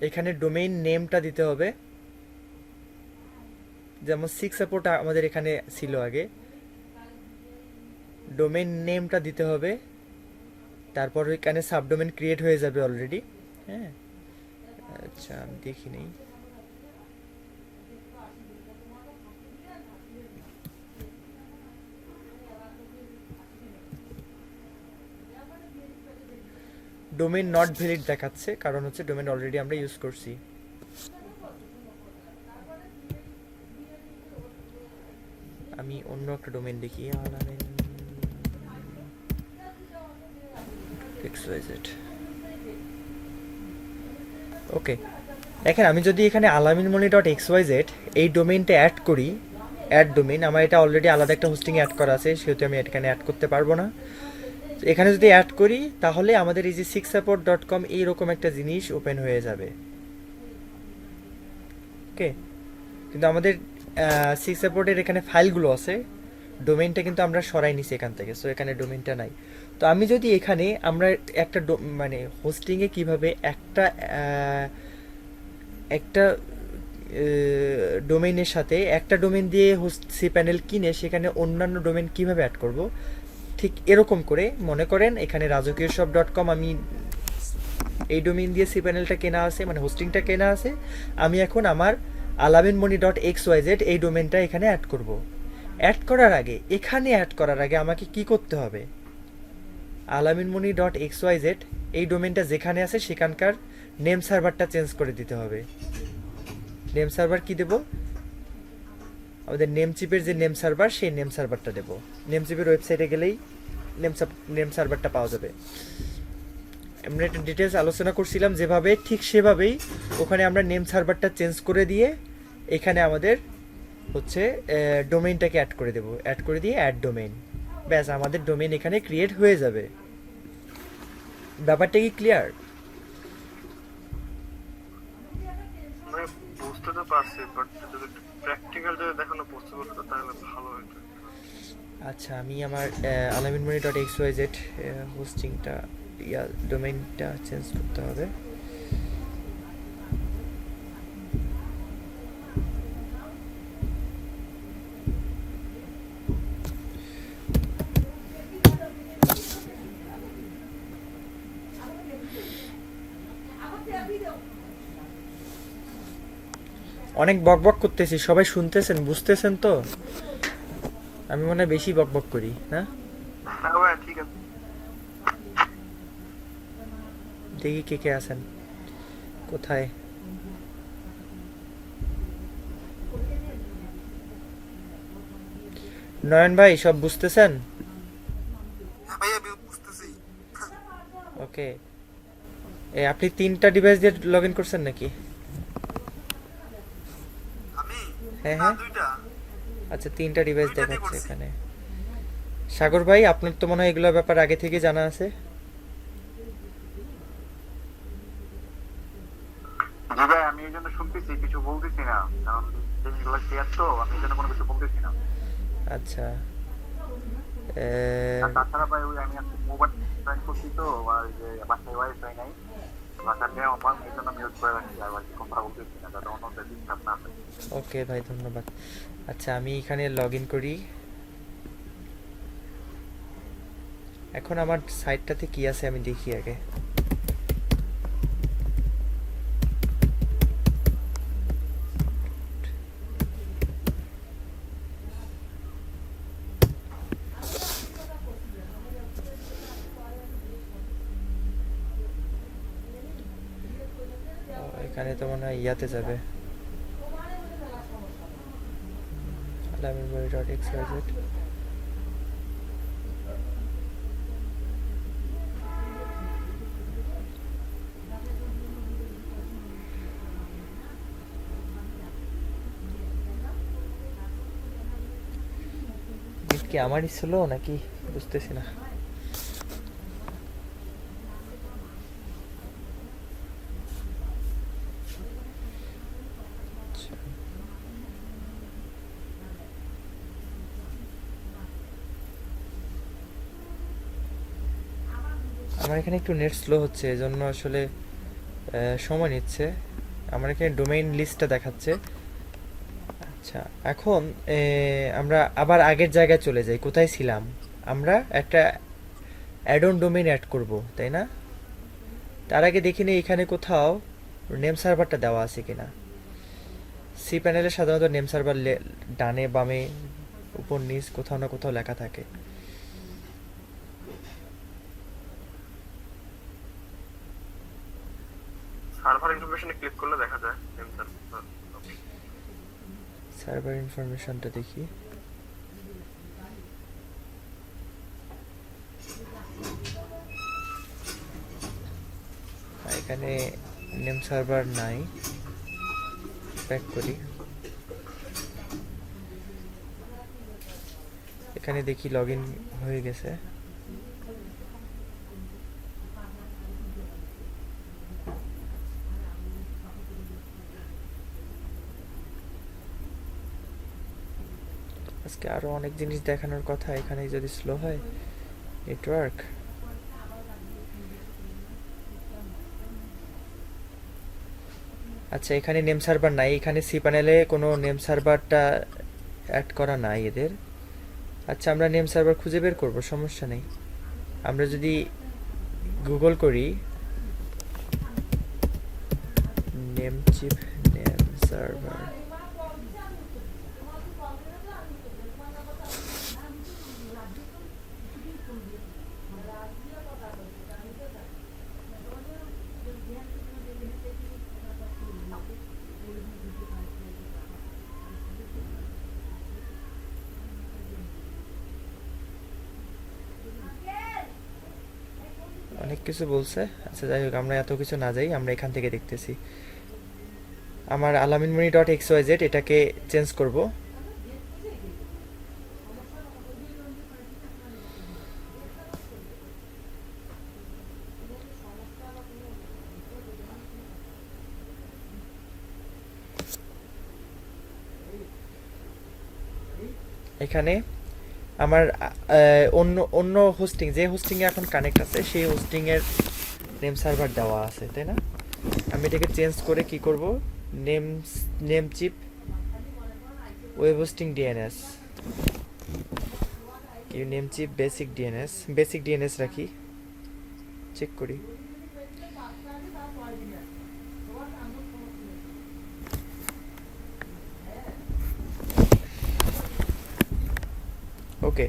এখানে ডোমেইন নেমটা দিতে হবে, যেমন 6 সাপোর্ট আমাদের এখানে ছিল আগে। ডোমেইন নেমটা দিতে হবে, তারপর এখানে সাবডোমেইন ক্রিয়েট হয়ে যাবে অলরেডি। হ্যাঁ, আচ্ছা আমি দেখি নেই। ডোমেইন নট ভ্যালিড দেখাচ্ছে, কারণ হচ্ছে ডোমেইন অলরেডি আমরা ইউজ করছি। আমি অন্য একটা ডোমেইন দেখি, ওকে। দেখেন, আমি যদি এখানে alaminmoni.xyz এই ডোমেইনটা অ্যাড করি, অ্যাড ডোমেইন, আমার এটা অলরেডি আলাদা একটা হোস্টিং অ্যাড করা আছে, সেহেতু আমি এখানে অ্যাড করতে পারবো না। এখানে যদি অ্যাড করি তাহলে আমাদের এই যে 6support.com এইরকম একটা জিনিস ওপেন হয়ে যাবে। ওকে, কিন্তু আমাদের 6 সাপোর্টের এখানে ফাইলগুলো আছে, ডোমেইনটা কিন্তু আমরা সরাই নিছি এখান থেকে, সো এখানে ডোমেইনটা নাই। তো আমি যদি এখানে আমরা একটা মানে হোস্টিংয়ে কিভাবে একটা ডোমেইনের সাথে একটা ডোমেইন দিয়ে হোস্ট সি প্যানেল কিনে সেখানে অন্যান্য ডোমেইন কিভাবে অ্যাড করব, ঠিক এরকম করে মনে করেন এখানে রাজকীয় শপ ডট কম আমি এই ডোমেইন দিয়ে সি প্যানেলটা কেনা আছে, মানে হোস্টিংটা কেনা আছে। আমি এখন আমার Alaminmoni dot x y Z এই ডোমেইনটা এখানে অ্যাড করব। এখানে অ্যাড করার আগে আমাকে কি করতে হবে, আলামিনমণি ডট এক্স ওয়াই জেড এই ডোমেইনটা যেখানে আছে সেখানকার নেম সার্ভারটা চেঞ্জ করে দিতে হবে। নেম সার্ভার কি দেব, আমাদের নেমচিপের যে নেম সার্ভার সেই নেম সার্ভারটা দেব। নেমচিপের ওয়েবসাইটে গেলেই নেম সার্ভারটা পাওয়া যাবে। আমরা একটা ডিটেলস আলোচনা করছিলাম যেভাবে, ঠিক সেভাবেই ওখানে আমরা নেম সার্ভারটা চেঞ্জ করে দিয়ে এখানে আমাদের হচ্ছে ডোমেইনটাকে অ্যাড করে দেব। অ্যাড করে দিয়ে অ্যাড ডোমেইন, ব্যাস আমাদের ডোমেইন এখানে ক্রিয়েট হয়ে যাবে। ব্যাপারটা কি ক্লিয়ার? মানে বুঝতে তো পারছি, বাট যদি প্র্যাকটিক্যাল যদি দেখানো পসিবল হতো তাহলে ভালো হতো। আচ্ছা, আমি আমার Alaminmoni dot x y z হোস্টিংটা ডোমেইনটা চেঞ্জ করতে হবে। অনেক বকবক করতেছি, সবাই শুনতেছেন, বুঝতেছেন তো? আমি মনে হয় বেশি বকবক করি না? হ্যাঁ ভাই ঠিক আছে। দেখি কে কে আছেন, কোথায়? নয়ন ভাই সব বুঝতেছেন? ওকে। আপনি 3টা ডিভাইস দিয়ে লগ ইন করছেন নাকি? হ্যাঁ হ্যাঁ, আচ্ছা 3টা ডিভাইস দেখাচ্ছে এখানে। সাগর ভাই আপনার তো মনে হয় এগুলোর ব্যাপার আগে থেকে জানা আছে। জি ভাই, আমি এই জন্য শুনতেছি, কিছু বলতেছি না, কারণ জিনিসগুলো ক্লিয়ার তো, আমি এই জন্য কোনো কিছু বলতেছি না। আচ্ছা, আর তাছাড়া ভাই ওই আমি আজকে মোবাইল জয়েন করছি তো, আর যে বাসায় ওয়াইফাই নাই, বাসার নিয়ে আমার এই জন্য মিউট করে রাখছি, আর বাকি কথা বলতেছি না যাতে অন্যদের ডিস্টার্ব না থাকে। ওকে ভাই, ধন্যবাদ। আচ্ছা, আমি এখানে লগ ইন করি। এখন আমার সাইটটাতে কি আছে আমি দেখি আগে। এখানে তো মনে হয় ইয়াতে যাবে, আলামিনমণি ডট এক্স ওয়াই জেড। কি আমারই স্লো নাকি বুঝতেছি না। আমার এখানে একটু নেট স্লো হচ্ছে, এজন্য আসলে সময় নিচ্ছে। আমার এখানে ডোমেইন লিস্টটা দেখাচ্ছে। আচ্ছা, এখন আমরা আবার আগের জায়গায় চলে যাই, কোথায় ছিলাম। আমরা একটা অ্যাড অন ডোমেইন অ্যাড করব, তাই না? তার আগে দেখি নি এখানে কোথাও নেম সার্ভারটা দেওয়া আছে কিনা। সি প্যানেলে সাধারণত নেম সার্ভার ডানে বামে উপর নিচ কোথাও না কোথাও লেখা থাকে। সার্ভার ইনফরমেশনে ক্লিক করলে দেখা যায় সার্ভার ইনফরমেশনটা দেখি। এখানে নেম সার্ভার নাই, ব্যাক করি। এখানে দেখি লগ ইন হয়ে গেছে। আজকে আরো অনেক জিনিস দেখানোর কথা, এখানে যদি স্লো হয় নেটওয়ার্ক। আচ্ছা, এখানে নেম সার্ভার নাই, এখানে সি প্যানেলে কোনো নেম সার্ভারটা অ্যাড করা নাই এদের। আচ্ছা, আমরা নেম সার্ভার খুঁজে বের করব, সমস্যা নেই। আমরা যদি গুগল করি নেমচিপ নেম সার্ভার, অনেক কিছু বলছে। আচ্ছা যাই হোক, আমরা এত কিছু না যাই, আমরা এখান থেকে দেখতেছি। আমার Alaminmoni dot x y Z এটাকে চেঞ্জ করব। এখানে আমার অন্য অন্য হোস্টিং, যে হোস্টিংয়ে এখন কানেক্ট আছে সেই হোস্টিংয়ের নেম সার্ভার দেওয়া আছে, তাই না? আমি এটাকে চেঞ্জ করে কি করব, name Namecheap web hosting DNS, কি নেমচিপ বেসিক ডিএনএস রাখি, চেক করি। ওকে,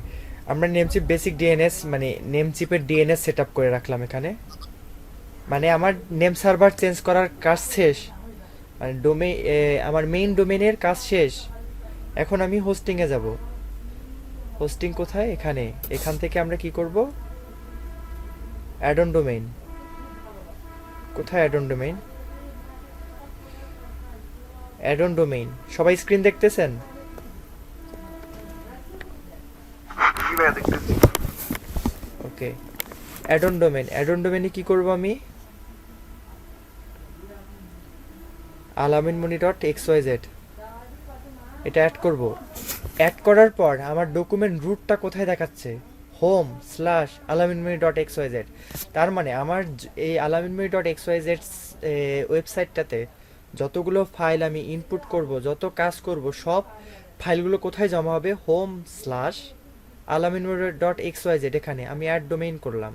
আমরা নেমচিপ বেসিক ডিএনএস মানে নেমচিপের ডিএনএস সেট আপ করে রাখলাম এখানে। মানে আমার নেম সার্ভার চেঞ্জ করার কাজ শেষ, মানে আমার মেইন ডোমেনের কাজ শেষ। এখন আমি হোস্টিংয়ে যাব। হোস্টিং কোথায়? এখানে। এখান থেকে আমরা কি করব, অ্যাড অন ডোমেইন। কোথায় add on domain? Add on domain, সবাই স্ক্রিন দেখতেছেন? জি ভাইয়া দেখতেছি। Okay, add on domain. Add on ডোমেইনে কি করব আমি, Alaminmoni dot x y z এটা অ্যাড করব। অ্যাড করার পর আমার ডকুমেন্ট রুটটা কোথায় দেখাচ্ছে, home slash Alaminmoni dot x y z. তার মানে আমার এই Alaminmoni dot x y z ওয়েবসাইটটাতে যতগুলো ফাইল আমি ইনপুট করব, যত কাজ করব, সব ফাইলগুলো কোথায় জমা হবে, home slash Alaminmoni dot x y z. এখানে আমি অ্যাড ডোমেইন করলাম।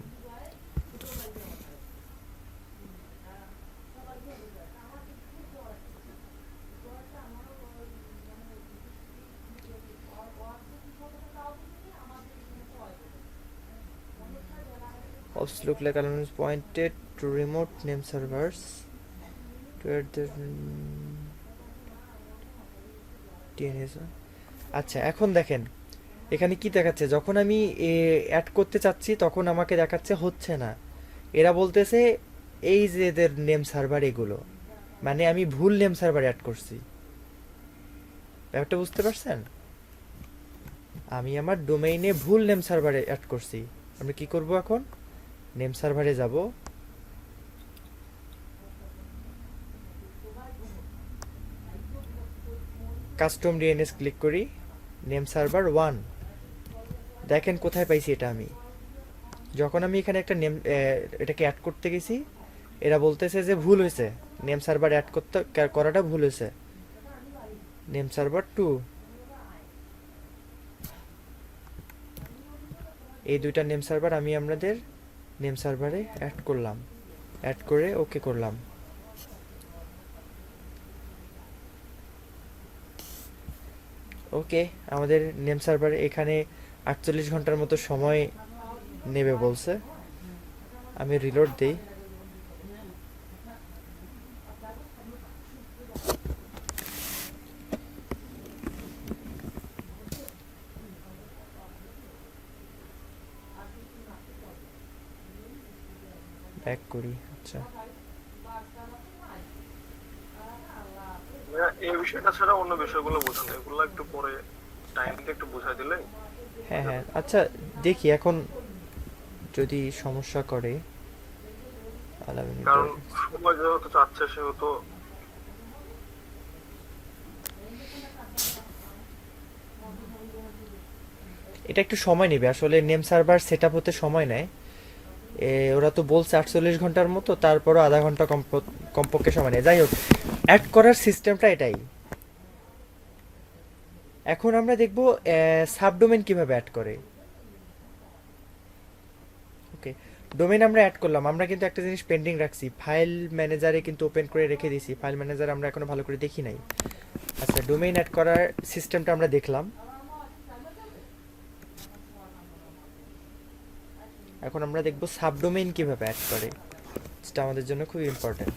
Ops look like alarm is pointed to remote name servers to add the DNS. আচ্ছা, এখন দেখেন এখানে কি দেখাচ্ছে, যখন আমি অ্যাড করতে চাচ্ছি তখন আমাকে দেখাচ্ছে হচ্ছে না। এরা বলতেছে এই যে এদের নেম সার্ভার এগুলো, মানে আমি ভুল নেম সার্ভার অ্যাড করছি। ব্যাপারটা বুঝতে পারছেন? আমি আমার ডোমেইনে ভুল নেম সার্ভারে অ্যাড করছি। আমরা কি করব এখন, নেম সার্ভারে যাব, কাস্টম ডিএনএস ক্লিক করি, নেম সার্ভার 1। দেখেন কোথায় পাইছি এটা আমি। যখন আমি এখানে একটা নেম এটাকে অ্যাড করতে গেছি, এরা বলতেছে যে ভুল হয়েছে, নেম সার্ভার অ্যাড করাটা ভুল হয়েছে। নেম সার্ভার 2, এই দুইটা নেম সার্ভার আমি আপনাদের নেম সার্ভারে অ্যাড করলাম, অ্যাড করে ওকে করলাম। ওকে, আমাদের নেম সার্ভারে এখানে 48 ঘন্টার মতো সময় নেবে বলছে। আমি রিলোড দেই। ব্যাক করি। আচ্ছা, এই বিষয়টা ছাড়া অন্য বিষয়গুলো বোঝানো, এগুলো একটু পরে টাইমটা একটু বোঝাই দিলে। হ্যাঁ হ্যাঁ, আচ্ছা দেখি এখন যদি সমস্যা করে। কারণ সময় যেহেতু চাচ্ছে সেহেতু এটা একটু সময় নেবে আসলে, নেম সার্ভার সেট আপ হতে সময় নেয়। ওরা তো বলছে 48 ঘন্টার মতো, তারপরও আধা ঘন্টা কমপক্ষে সময় নেয়। যাই হোক, অ্যাড করার সিস্টেমটা এটাই। এখন আমরা দেখব সাবডোমেন কিভাবে অ্যাড করে। ওকে, ডোমেন আমরা অ্যাড করলাম, আমরা কিন্তু একটা জিনিস পেন্ডিং রাখছি, ফাইল ম্যানেজারে কিন্তু ওপেন করে রেখে দিয়েছি, ফাইল ম্যানেজার আমরা এখনো ভালো করে দেখি নাই। আচ্ছা, ডোমেইন অ্যাড করার সিস্টেমটা আমরা দেখলাম, এখন আমরা দেখব সাবডোমেইন কিভাবে অ্যাড করে, যেটা আমাদের জন্য খুব ইম্পর্টেন্ট।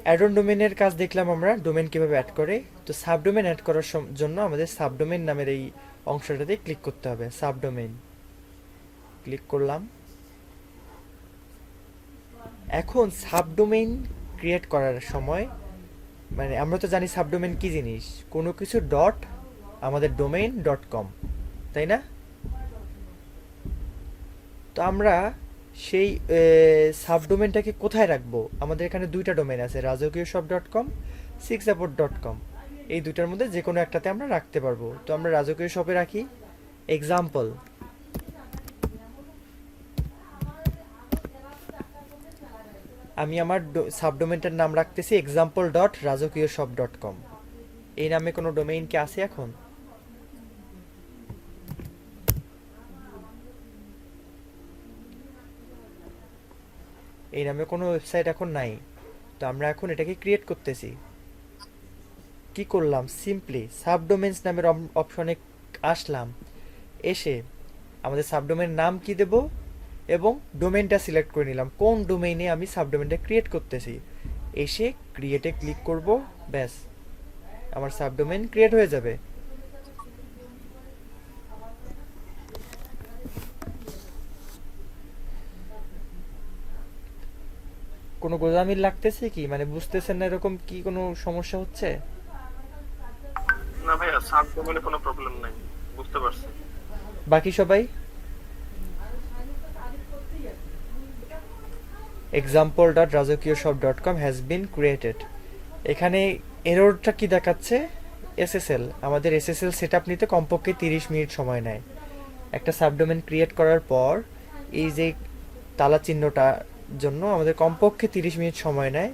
অ্যাড অন ডোমেনের কাজ দেখলাম আমরা, ডোমেন কিভাবে অ্যাড করে। তো সাবডোমেন অ্যাড করার জন্য আমাদের সাবডোমেন নামের এই অংশটাতে ক্লিক করতে হবে। সাবডোমেন ক্লিক করলাম। এখন সাবডোমেইন ক্রিয়েট করার সময়, মানে আমরা তো জানি সাবডোমেইন কি জিনিস, কোনো কিছু ডট আমাদের ডোমেইন ডট কম, তাই না? তো আমরা সেই সাবডোমেনটাকে কোথায় রাখবো? আমাদের এখানে দুইটা ডোমেন আছে, রাজকীয় সব ডট কম, সিক্স অ্যাপোর্ট ডট কম, এই দুইটার মধ্যে যে কোনো একটাতে আমরা রাখতে পারবো। তো আমরা রাজকীয় শপে রাখি। এক্সাম্পল, আমি আমার সাবডোমেনটার নাম রাখতেছি এক্সাম্পল ডট রাজকীয় শপ ডট কম। এই নামে কোনো ডোমেইন কি আছে এখন? এই নামে কোনো ওয়েবসাইট এখন নাই। তো আমরা এখন এটাকে ক্রিয়েট করতেছি। কি করলাম? সিম্পলি সাবডোমেইনস নামের অপশনে আসলাম, এসে আমাদের সাবডোমেইন নাম কি দেব এবং ডোমেইনটা সিলেক্ট করে নিলাম, কোন ডোমেইনে আমি সাবডোমেইনটা ক্রিয়েট করতেছি। এসে ক্রিয়েটে ক্লিক করব, ব্যাস আমার সাবডোমেইন ক্রিয়েট হয়ে যাবে। কোনো গোজামিল লাগতেছে কি, মানে বুঝতেছেন না এরকম কি কোনো সমস্যা হচ্ছে? না ভাইয়া, সাব ডোমেনে কোনো প্রবলেম নাই, বুঝতে পারছি। বাকি সবাই? example.rajakiyashop.com has been created। এখানে এররটা কি দেখাচ্ছে? এসএসএল, আমাদের এসএসএল সেটআপ নিতে কমপক্ষে 30 মিনিট সময় নেয়। একটা সাবডোমেন ক্রিয়েট করার পর এই যে তালা চিহ্নটা জন্য আমাদের কমপক্ষে 30 মিনিট সময় নেয়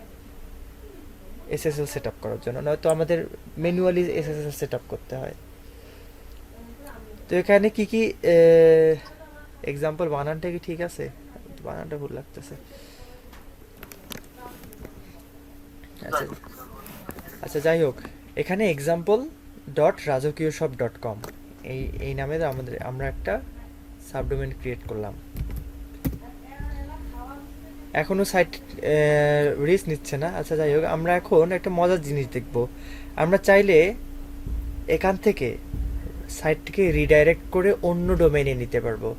এসএসএল সেটআপ করার জন্য, নয়তো আমাদের ম্যানুয়ালি এসএসএল সেটআপ করতে হয়। তো এখানে কি কি এক্সাম্পল, বানানটা কি ঠিক আছে? বানানটা ভুল লাগতেছে। আচ্ছা আচ্ছা, যাই হোক, এখানে এক্সাম্পল ডট রাজকীয় শপ ডট কম এই নামে আমরা একটা সাবডোমেন ক্রিয়েট করলাম। এখনো সাইট রিচ নিচ্ছে না। আচ্ছা, যাই হোক, আমরা এখন একটা মজার জিনিস দেখব। আমরা চাইলে এখান থেকে সাইটটিকে রিডাইরেক্ট করে অন্য ডোমেইনে নিতে পারবো।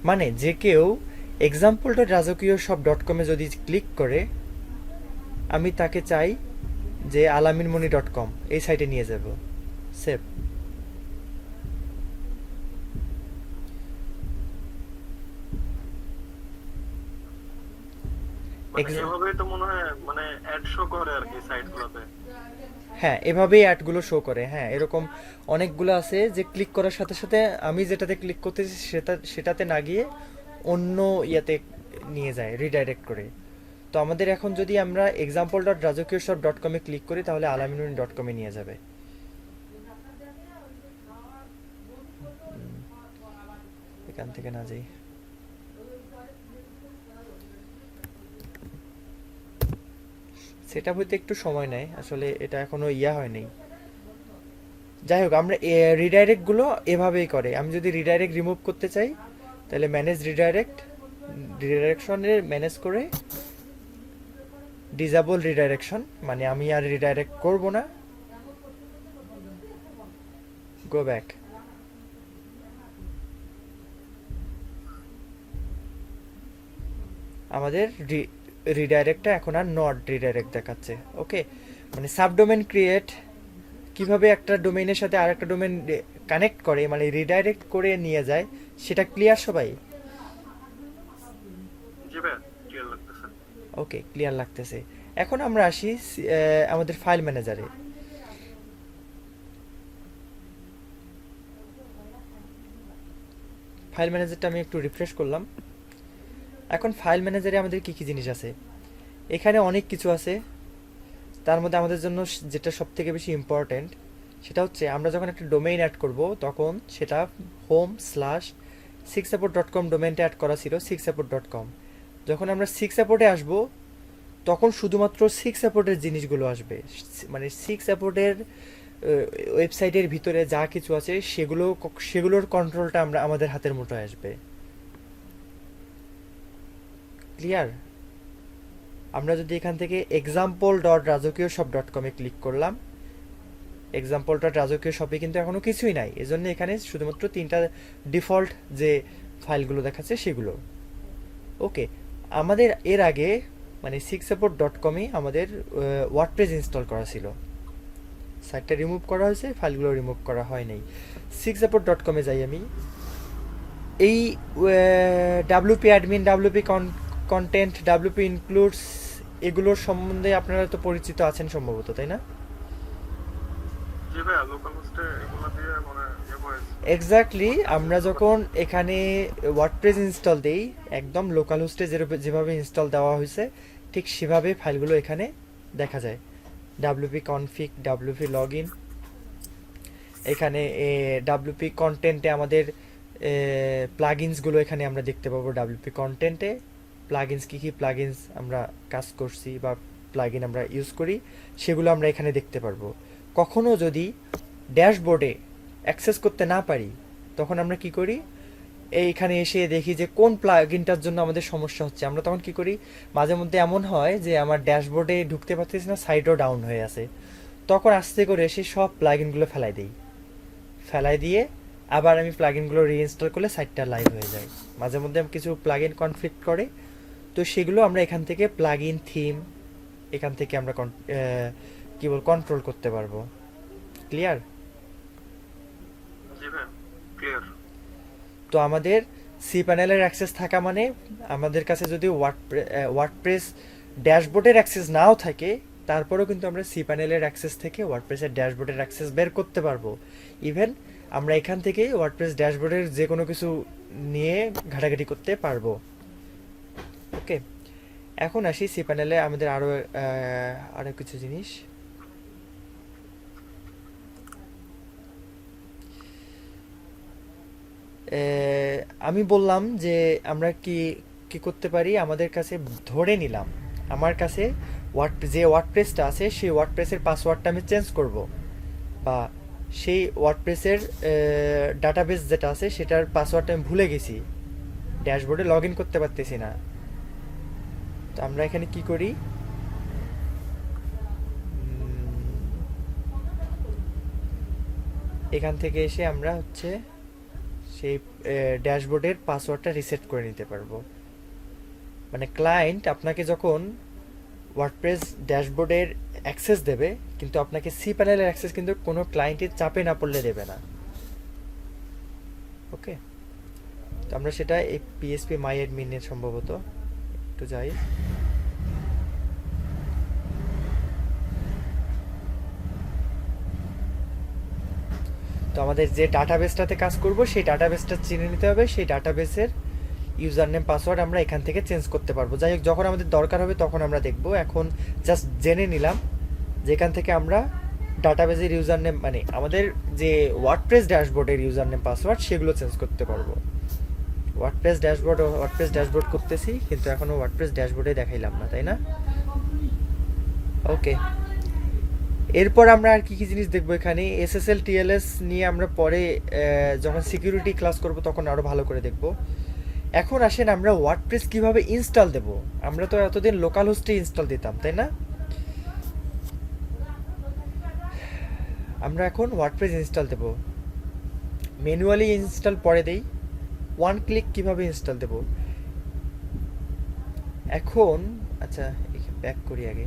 মানে যে কেউ এক্সাম্পল ডট রাজকীয় শপ ডট কমে যদি ক্লিক করে, আমি তাকে চাই যে আলামিনমণি ডট কম এই সাইটে নিয়ে যাব। সেভ। এভাবেই তো মনে হয় মানে অ্যাড শো করে আর কি সাইটগুলোতে। হ্যাঁ, এভাবেই অ্যাডগুলো শো করে। হ্যাঁ, এরকম অনেকগুলো আছে যে ক্লিক করার সাথে সাথে আমি যেটাতে ক্লিক করতেছি সেটাতে না গিয়ে অন্য ইয়াতে নিয়ে যায়, রিডাইরেক্ট করে। তো আমাদের এখন যদি আমরা এক্সাম্পল ডট রাজকীয় শপ ডট কমে ক্লিক করি তাহলে আলামিনুন ডট কমে নিয়ে যাবে। এখান থেকে না যাই, সেটা হইতে একটু সময় নেয় আসলে, এটা এখনো হয় নাই। যাই হোক, আমরা রিডাইরেক্টগুলো এভাবেই করে। আমি যদি রিডাইরেক্ট রিমুভ করতে চাই তাহলে ম্যানেজ রিডাইরেকশনের ম্যানেজ করে ডিসেবল রিডাইরেকশন, মানে আমি আর রিডাইরেক্ট করব না। Go back. আমাদের রিডাইরেক্টটা এখন আর নট রিডাইরেক্ট দেখাচ্ছে। ওকে, মানে সাবডোমেন ক্রিয়েট কিভাবে একটা ডোমেইনের সাথে আরেকটা ডোমেইন কানেক্ট করে, মানে রিডাইরেক্ট করে নিয়ে যায়, সেটা ক্লিয়ার সবাই? জি ভাইয়া, ক্লিয়ার লাগতেছে। ওকে, ক্লিয়ার লাগতেছে। এখন আমরা আসি আমাদের ফাইল ম্যানেজারে। ফাইল ম্যানেজারটা আমি একটু রিফ্রেশ করলাম। এখন ফাইল ম্যানেজারে আমাদের কি কি জিনিস আছে, এখানে অনেক কিছু আছে। তার মধ্যে আমাদের জন্য যেটা সব থেকে বেশি ইম্পর্ট্যান্ট সেটা হচ্ছে আমরা যখন একটা ডোমেইন অ্যাড করব তখন সেটা home/6support.com ডোমেইনটা অ্যাড করা ছিল 6support.com। যখন আমরা 6support-এ আসবো তখন শুধুমাত্র 6support-এর জিনিসগুলো আসবে, মানে 6support-এর ওয়েবসাইটের ভিতরে যা কিছু আছে সেগুলোর কন্ট্রোলটা আমাদের হাতের মুঠোয় আসবে। ক্লিয়ার? আমরা যদি এখান থেকে example.rajakiyashop.com-এ ক্লিক করলাম, example.rajakiyashop-এ কিন্তু এখনো কিছুই নাই, এজন্য এখানে শুধুমাত্র 3টা ডিফল্ট যে ফাইলগুলো দেখাচ্ছে সেগুলো। ওকে, আমাদের এর আগে মানে 6support.com-এ আমাদের ওয়ার্ডপ্রেস ইনস্টল করা ছিল, সাইটটা রিমুভ করা হয়েছে, ফাইলগুলো রিমুভ করা হয় নাই। 6support.com-এ যাই আমি, এই WP admin, WP content, WP includes এগুলোর সম্বন্ধে আপনারা তো পরিচিত আছেন সম্ভবত, তাই না? জি ভাইয়া, লোকাল হোস্টে এগুলো দিয়ে মানে করে। এক্স্যাক্টলি, আমরা যখন এখানে ওয়ার্ডপ্রেস ইনস্টল দেই একদম লোকাল হোস্টে যেভাবে ইনস্টল দেওয়া হয়েছে ঠিক সেভাবে ফাইলগুলো এখানে দেখা যায়। WP config, WP login, এখানে WP কন্টেন্টে আমাদের প্লাগইনসগুলো এখানে আমরা দেখতে পাবো। WP কন্টেন্টে প্লাগইনস কী কী প্লাগইনস আমরা কাজ করছি বা প্লাগইন আমরা ইউজ করি সেগুলো আমরা এখানে দেখতে পারবো। কখনো যদি ড্যাশবোর্ডে অ্যাক্সেস করতে না পারি তখন আমরা কি করি, এইখানে এসে দেখি যে কোন প্লাগইনটার জন্য আমাদের সমস্যা হচ্ছে। আমরা তখন কি করি, মাঝে মধ্যে এমন হয় যে আমার ড্যাশবোর্ডে ঢুকতে পারতেছি না, সাইটও ডাউন হয়ে আছে, তখন আস্তে করে এসে সব প্লাগইনগুলো ফেলাই দিয়ে আবার আমি প্লাগইনগুলো রিইনস্টল করলে সাইটটা লাইভ হয়ে যায়। মাঝে মধ্যে কিছু প্লাগইন কনফ্লিক্ট করে, তো সেগুলো আমরা এখান থেকে প্লাগইন থিম এখান থেকে আমরা কন্ট্রোল করতে পারবো। ক্লিয়ার? জি ভাই, ক্লিয়ার। তো আমাদের সি প্যানেলের অ্যাক্সেস থাকা মানে আমাদের কাছে যদি ওয়ার্ডপ্রেস ড্যাশবোর্ডের অ্যাক্সেস নাও থাকে তারপরেও কিন্তু আমরা সি প্যানেলের অ্যাক্সেস থেকে ওয়ার্ডপ্রেসের ড্যাশবোর্ডের অ্যাক্সেস বের করতে পারবো। ইভেন আমরা এখান থেকে ওয়ার্ডপ্রেস ড্যাশবোর্ডের যে কোনো কিছু নিয়ে ঘাটাঘাটি করতে পারবো। ওকে, এখন আসি সি প্যানেলে আমাদের আরও কিছু জিনিস। আমি বললাম যে আমরা কি করতে পারি, আমাদের কাছে ধরে নিলাম আমার কাছে যে ওয়ার্ডপ্রেসটা আছে সেই ওয়ার্ডপ্রেসের পাসওয়ার্ডটা আমি চেঞ্জ করব, বা সেই ওয়ার্ডপ্রেসের ডাটাবেস যেটা আছে সেটার পাসওয়ার্ডটা আমি ভুলে গেছি, ড্যাশবোর্ডে লগ ইন করতে পারতেছি না। তো আমরা এখানে কি করি, এখান থেকে এসে আমরা হচ্ছে সেই ড্যাশবোর্ডের পাসওয়ার্ডটা রিসেট করে নিতে পারবো। মানে ক্লায়েন্ট আপনাকে যখন ওয়ার্ডপ্রেস ড্যাশবোর্ডের অ্যাক্সেস দেবে, কিন্তু আপনাকে সি প্যানেলের অ্যাক্সেস কিন্তু কোনো ক্লায়েন্টের চাপে না পড়লে দেবে না। ওকে, তো আমরা সেটা এই PHP MyAdmin এর সম্ভবত একটু যাই। তো আমাদের যে ডাটাবেসটাতে কাজ করব সেই ডাটাবেসটা চিনে নিতে হবে, সেই ডাটাবেসের ইউজার নেম পাসওয়ার্ড আমরা এখান থেকে চেঞ্জ করতে পারবো। যাই হোক, যখন আমাদের দরকার হবে তখন আমরা দেখব। এখন জাস্ট জেনে নিলাম যেখান থেকে আমরা ডাটাবেসের ইউজার নেম মানে আমাদের যে ওয়ার্ডপ্রেস ড্যাশবোর্ডের ইউজার নেম পাসওয়ার্ড সেগুলো চেঞ্জ করতে পারবো। ওয়ার্ডপ্রেস ড্যাশবোর্ড করতেছি, কিন্তু এখনও ওয়ার্ডপ্রেস ড্যাশবোর্ডে দেখাইলাম না, তাই না? ওকে, এরপর আমরা আর কি কি জিনিস দেখবো এখানে। SSL TLS নিয়ে আমরা পরে যখন সিকিউরিটি ক্লাস করব তখন আরও ভালো করে দেখব। এখন আসেন আমরা ওয়ার্ডপ্রেস কিভাবে ইনস্টল দেব। আমরা তো এতদিন লোকাল হোস্টে ইনস্টল দিতাম, তাই না? আমরা এখন ওয়ার্ডপ্রেস ইনস্টল দেব, ম্যানুয়ালি ইনস্টল পরে দেই। ওয়ান ক্লিক কিভাবে ইনস্টল দেব এখন। আচ্ছা, ব্যাক করি আগে।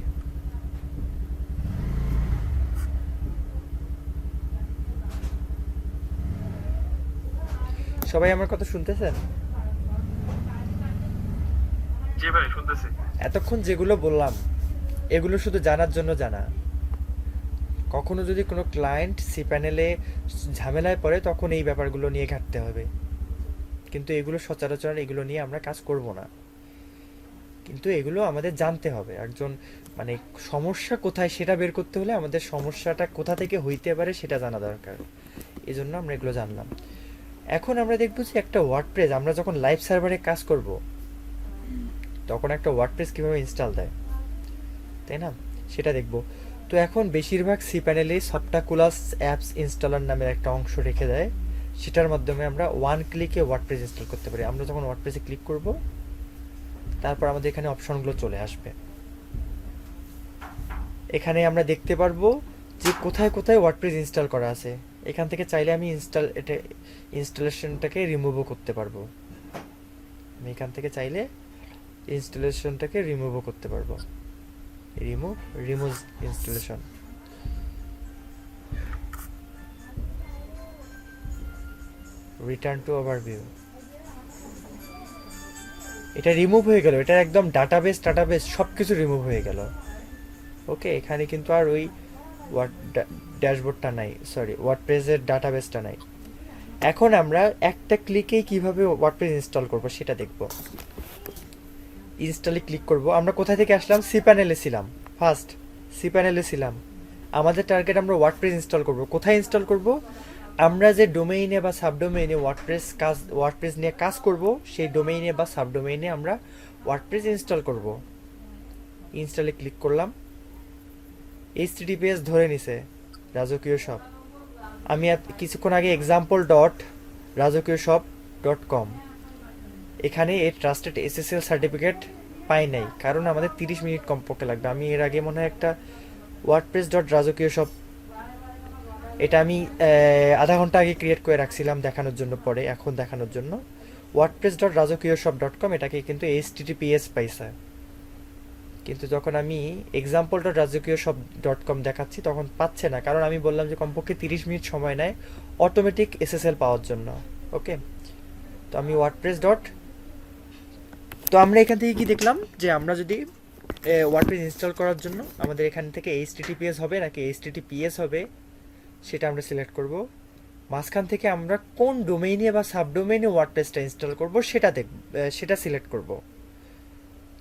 সবাই আমার কথা শুনতেছেন? জি ভাই, শুনতেছি। এতক্ষণ যেগুলো বললাম এগুলো শুধু জানার জন্য জানা। কখনো যদি কোনো ক্লায়েন্ট সি প্যানেলে ঝামেলায় পড়ে তখন এই ব্যাপারগুলো নিয়ে ঘাটতে হবে, কিন্তু এগুলো সচরাচর এগুলো নিয়ে আমরা কাজ করব না। কিন্তু এগুলো আমাদের জানতে হবে, একজন মানে সমস্যা কোথায় সেটা বের করতে হলে আমাদের সমস্যাটা কোথা থেকে হইতে পারে সেটা জানা দরকার। এই জন্য আমরা এগুলো জানলাম। এখন আমরা দেখবো যে একটা ওয়ার্ডপ্রেস আমরা যখন লাইভ সার্ভারে কাজ করব তখন একটা ওয়ার্ডপ্রেস কীভাবে ইনস্টল দেয়, তাই না, সেটা দেখব। তো এখন বেশিরভাগ সি প্যানেলে সফটাকুলাস অ্যাপস ইনস্টলার নামের একটা অংশ রেখে দেয়, সেটার মাধ্যমে আমরা ওয়ান ক্লিকে ওয়ার্ডপ্রেস ইনস্টল করতে পারি। আমরা যখন ওয়ার্ডপ্রেসে ক্লিক করব তারপর আমাদের এখানে অপশনগুলো চলে আসবে। এখানে আমরা দেখতে পারবো যে কোথায় কোথায় ওয়ার্ডপ্রেস ইনস্টল করা আছে। এখান থেকে চাইলে আমি ইনস্টলেশনটাকে রিমুভও করতে পারবো। আমি এখান থেকে চাইলে ইনস্টলেশনটাকে রিমুভও করতে পারবো। Remove installation. Return to overview. এটা রিমুভ হয়ে গেল, এটা একদম ডাটাবেস সব কিছু রিমুভ হয়ে গেল। ওকে, এখানে কিন্তু আর ওই ড্যাশবোর্ডটা নাই, সরি ওয়ার্ডপ্রেসের ডাটাবেসটা নাই। এখন আমরা একটা ক্লিকেই কিভাবে ওয়ার্ডপ্রেস ইনস্টল করব সেটা দেখব। ইনস্টলে ক্লিক করব। আমরা কোথা থেকে আসলাম? সি প্যানেলে ছিলাম, ফার্স্ট সি প্যানেলে ছিলাম। আমাদের টার্গেট আমরা ওয়ার্ডপ্রেস ইনস্টল করব। কোথায় ইনস্টল করব? আমরা যে ডোমেইনে বা সাবডোমেইনে ওয়ার্ডপ্রেস নিয়ে কাজ করব সেই ডোমেইনে বা সাবডোমেইনে আমরা ওয়ার্ডপ্রেস ইনস্টল করব। ইনস্টলে ক্লিক করলাম। HTTPS ধরে নিছে রাজকীয় শপ। আমি কিছুক্ষণ আগে example.rajakiyoshop.com এখানে এই ট্রাস্টেড SSL সার্টিফিকেট পাই নাই, কারণ আমাদের 30 মিনিট কমপক্ষে লাগবে। আমি এর আগে মনে হয় একটা wordpress.rajakiyoshop এটা আমি আধা ঘন্টা আগে ক্রিয়েট করে রাখছিলাম দেখানোর জন্য, পরে এখন দেখানোর জন্য। wordpress.rajakiyoshop.com এটাকে কিন্তু HTTPS পাইছে, কিন্তু যখন আমি example.rajakiyoshop.com দেখাচ্ছি তখন পাচ্ছে না, কারণ আমি বললাম যে কমপক্ষে 30 মিনিট সময় নেয় অটোমেটিক SSL পাওয়ার জন্য। ওকে, তো আমি তো আমরা এখান থেকে কি দেখলাম যে আমরা যদি ওয়ার্ডপ্রেস ইনস্টল করার জন্য আমাদের এখান থেকে HTTPS হবে নাকি HTTPS হবে সেটা আমরা সিলেক্ট করব। মাঝখান থেকে আমরা কোন ডোমেইনে বা সাবডোমেইনে ওয়ার্ডপ্রেসটা ইনস্টল করব সেটা সিলেক্ট করব।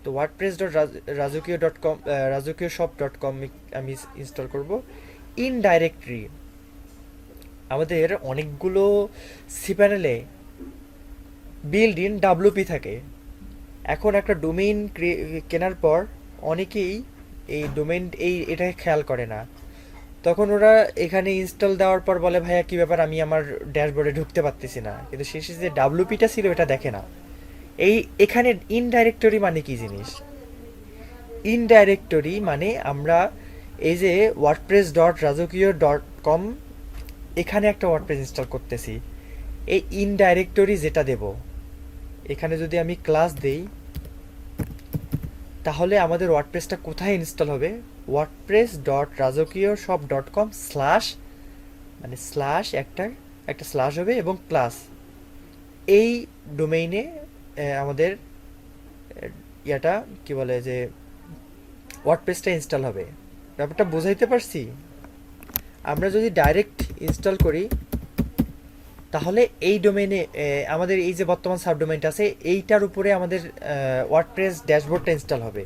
তো wordpress.rajakiyoshop.com আমি ইনস্টল করব। ইন ডাইরেক্টরি আমাদের অনেকগুলো সি প্যানেলে বিল্ড ইন WP থাকে। এখন একটা ডোমেইন কেনার পর অনেকেই এই এটাকে খেয়াল করে না, তখন ওরা এখানে ইনস্টল দেওয়ার পর বলে ভাইয়া কী ব্যাপার, আমি আমার ড্যাশবোর্ডে ঢুকতে পারতেছি না, কিন্তু শেষে যে WPটা ছিল এটা দেখে না। এখানে ইনডাইরেক্টরি মানে কি জিনিস? ইনডাইরেক্টরি মানে আমরা এই যে wordpress.rajakiyo.com এখানে একটা ওয়ার্ডপ্রেস ইনস্টল করতেছি, এই ইনডাইরেক্টরি যেটা দেব, এখানে যদি আমি ক্লাস দেই তাহলে আমাদের ওয়ার্ডপ্রেসটা কোথায় ইনস্টল হবে? wordpress.rajakiyoshop.com মানে স্ল্যাশ একটা স্ল্যাশ হবে এবং প্লাস এই ডোমেইনে আমাদের ইয়াটা কি বলে যে ওয়ার্ডপ্রেসটা ইনস্টল হবে। ব্যাপারটা বোঝাইতে পারছি? আমরা যদি ডাইরেক্ট ইনস্টল করি তাহলে এই ডোমেইনে আমাদের এই যে বর্তমান সাবডোমেইনটা আছে এইটার উপরে আমাদের ওয়ার্ডপ্রেস ড্যাশবোর্ডটা ইনস্টল হবে।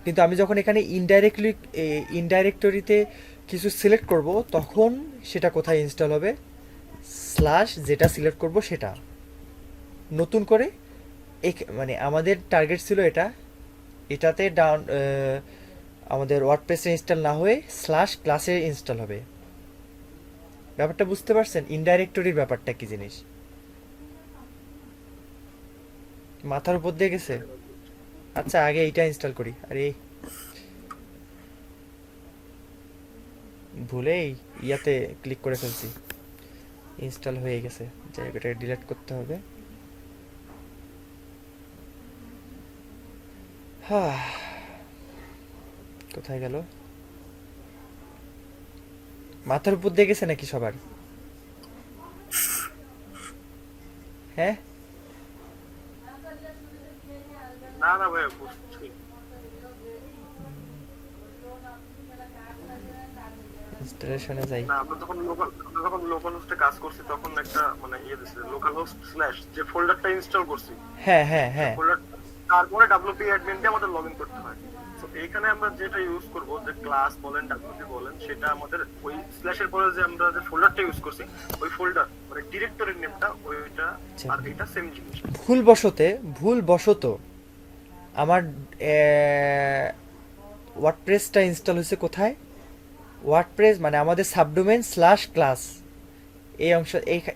কিন্তু আমি যখন এখানে ইনডাইরেক্টরিতে কিছু সিলেক্ট করব তখন সেটা কোথায় ইনস্টল হবে? স্ল্যাশ যেটা সিলেক্ট করব সেটা নতুন করে মানে আমাদের টার্গেট ছিল এটাতে আমাদের ওয়ার্ডপ্রেসে ইনস্টল না হয়ে স্ল্যাশ ক্লাসে ইনস্টল হবে। ব্যাপারটা বুঝতে পারছেন? ইনডাইরেক্টরির ব্যাপারটা কি জিনিস মাথার উপর দিয়ে গেছে? আচ্ছা, আগে এইটা ইনস্টল করি। আরে ভুলেই ইয়াতে ক্লিক করে ফেলছি, ইনস্টল হয়ে গেছে, যাই হোক এটাকে ডিলিট করতে হবে। কোথায় গেল? মাথার উপর দিয়ে গেছে নাকি সবার? হ্যাঁ, না না ভাই বুঝছি। ইনস্টলেশনে যাই। না, আমরা যখন লোকাল হোস্টে কাজ করছি তখন একটা মানে ইয়ে দিছিল, লোকাল হোস্ট স্ল্যাশ যে ফোল্ডারটা ইনস্টল করছি, হ্যাঁ হ্যাঁ হ্যাঁ, তারপরে ডাব্লিউপি অ্যাডমিন দিয়ে আমাদের লগইন করতে হয়। তো এইখানে আমরা যেটা ইউজ করব, যে ক্লাস বলেন ডাব্লিউপি বলেন, সেটা আমাদের ওই স্ল্যাশের পরে যে আমরা যে ফোল্ডারটা ইউজ করছি, ওই ফোল্ডার মানে ডিরেক্টরির নেমটা ওইটা, আর এটা সেম জিনিস। ভুলবশত আমার ওয়ার্ডপ্রেসটা ইনস্টল হয়েছে কোথায়? ওয়ার্ডপ্রেস মানে আমাদের সাবডোমেন স্ল্যাশ ক্লাস এই অংশ